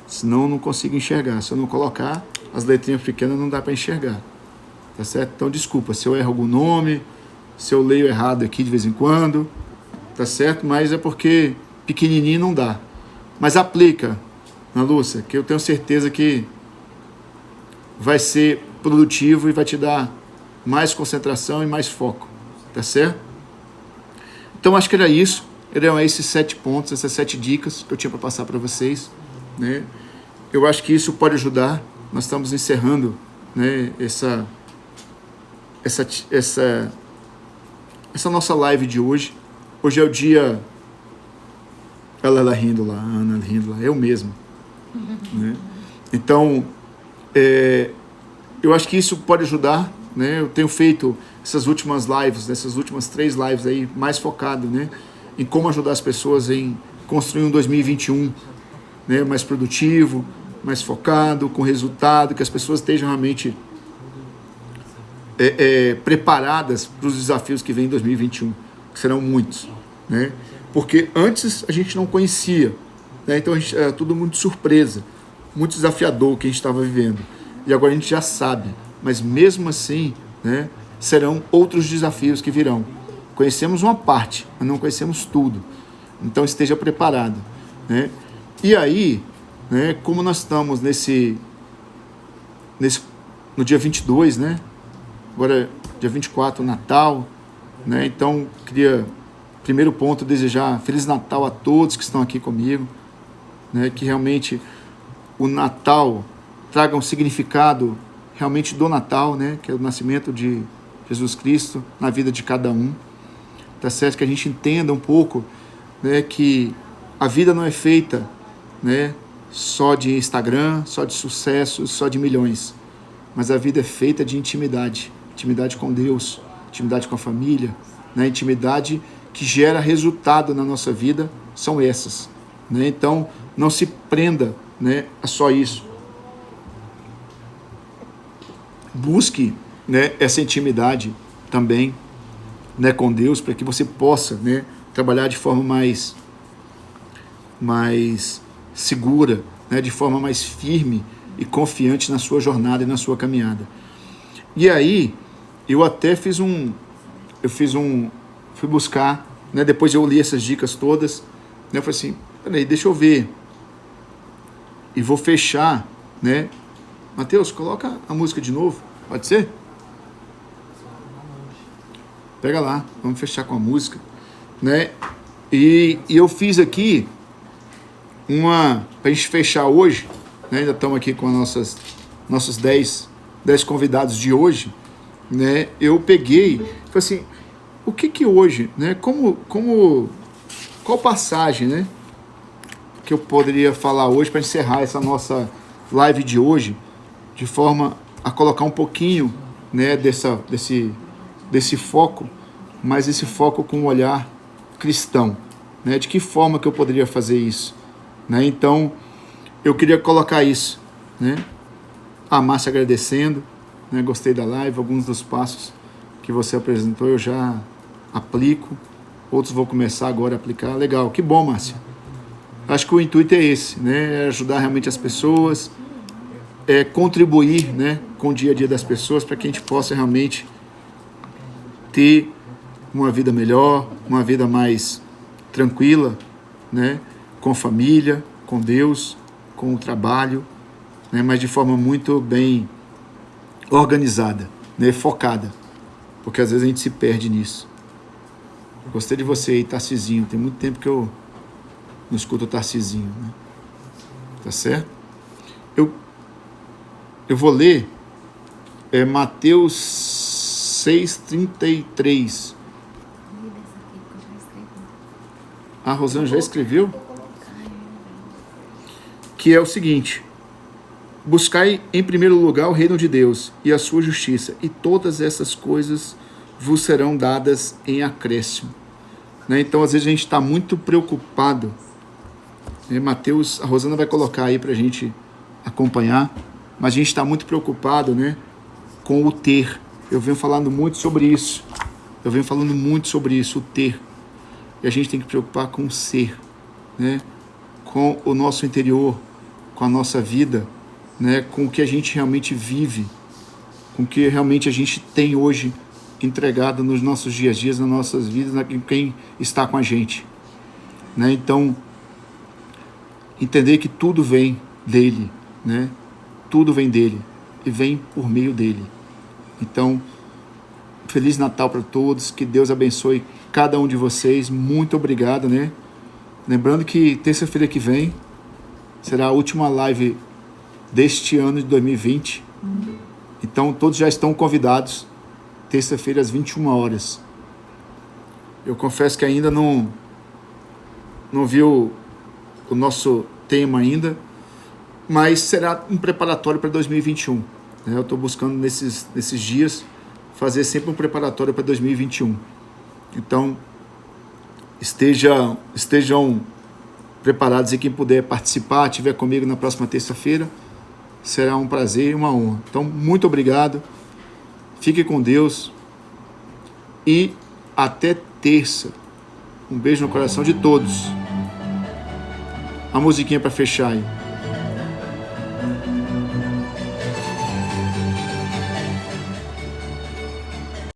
Senão eu não consigo enxergar. Se eu não colocar as letrinhas pequenas, não dá para enxergar. Tá certo? Então, desculpa se eu erro algum nome, se eu leio errado aqui de vez em quando, tá certo? Mas é porque pequenininho não dá. Mas aplica, Ana Lúcia, que eu tenho certeza que vai ser produtivo e vai te dar mais concentração e mais foco. Tá certo? Então, acho que era isso. Eram esses 7 pontos, essas 7 dicas que eu tinha para passar para vocês, né? Eu acho que isso pode ajudar. Nós estamos encerrando, né, essa nossa live de hoje. Hoje é o dia... Ela rindo lá, a Ana rindo lá, eu mesmo. Né? Então, eu acho que isso pode ajudar, né? Eu tenho feito essas últimas lives, essas últimas 3 lives aí, mais focado, né, em como ajudar as pessoas em construir um 2021, né, mais produtivo, mais focado, com resultado, que as pessoas estejam realmente preparadas para os desafios que vem em 2021, que serão muitos, né? Porque antes a gente não conhecia, né? Então era tudo muito surpresa, muito desafiador o que a gente estava vivendo, e agora a gente já sabe, mas mesmo assim, né, serão outros desafios que virão. Conhecemos uma parte, mas não conhecemos tudo, então esteja preparado, né? E aí, né, como nós estamos no dia 22, né? Agora, dia 24, Natal, né? Então, queria, primeiro ponto, desejar Feliz Natal a todos que estão aqui comigo, né? Que realmente o Natal traga um significado realmente do Natal, né? Que é o nascimento de Jesus Cristo na vida de cada um, tá certo? Que a gente entenda um pouco, né, que a vida não é feita, né, só de Instagram, só de sucesso, só de milhões, mas a vida é feita de intimidade, intimidade com Deus, intimidade com a família, né, intimidade que gera resultado na nossa vida, são essas, né? Então, não se prenda, né, a só isso. Busque, né, essa intimidade também, né, com Deus, para que você possa, né, trabalhar de forma mais segura, né, de forma mais firme e confiante na sua jornada e na sua caminhada. E aí, eu até fui buscar, né, depois eu li essas dicas todas, né, eu falei assim, peraí, deixa eu ver, e vou fechar, né, Mateus, coloca a música de novo, pode ser? Pega lá, vamos fechar com a música, né, e eu fiz aqui pra gente fechar hoje, né, ainda estamos aqui com nossos 10 convidados de hoje, né, eu peguei, falei assim, o que hoje, né, qual passagem, né, que eu poderia falar hoje para encerrar essa nossa live de hoje, de forma a colocar um pouquinho, né, desse foco, mas esse foco com um olhar cristão, né, de que forma que eu poderia fazer isso, né, então eu queria colocar isso, né, a Márcia agradecendo, né, gostei da live, alguns dos passos que você apresentou eu já aplico, outros vou começar agora a aplicar, legal, que bom, Márcia. Acho que o intuito é esse, né, é ajudar realmente as pessoas, contribuir, né, com o dia a dia das pessoas, para que a gente possa realmente ter uma vida melhor, uma vida mais tranquila, né, com família, com Deus, com o trabalho, né, mas de forma muito bem organizada, né, focada, porque às vezes a gente se perde nisso. Gostei de você aí, Tarcizinho, tem muito tempo que eu não escuto o Tarcizinho, né? Tá certo? Eu vou ler Mateus 6,33. A Rosana já escreveu? Que é o seguinte: buscai em primeiro lugar o reino de Deus e a sua justiça, e todas essas coisas vos serão dadas em acréscimo. Né? Então, às vezes a gente está muito preocupado. Mateus, a Rosana vai colocar aí para a gente acompanhar, mas a gente está muito preocupado, né, com o ter. Eu venho falando muito sobre isso. O ter. E a gente tem que preocupar com o ser, né, com o nosso interior, com a nossa vida, né, com o que a gente realmente vive, com o que realmente a gente tem hoje entregado nos nossos dias a dias, nas nossas vidas, em quem está com a gente, né? Então, entender que tudo vem dele, né? Tudo vem dele e vem por meio dele. Então, Feliz Natal para todos, que Deus abençoe cada um de vocês, muito obrigado, né? Lembrando que terça-feira que vem será a última live deste ano de 2020, então todos já estão convidados, terça-feira às 21 horas. Eu confesso que ainda não vi o nosso tema ainda, mas será um preparatório para 2021. Eu estou buscando nesses dias fazer sempre um preparatório para 2021. Então, estejam preparados, e quem puder participar, estiver comigo na próxima terça-feira, será um prazer e uma honra. Então, muito obrigado, fique com Deus e até terça. Um beijo no coração de todos. A musiquinha para fechar aí.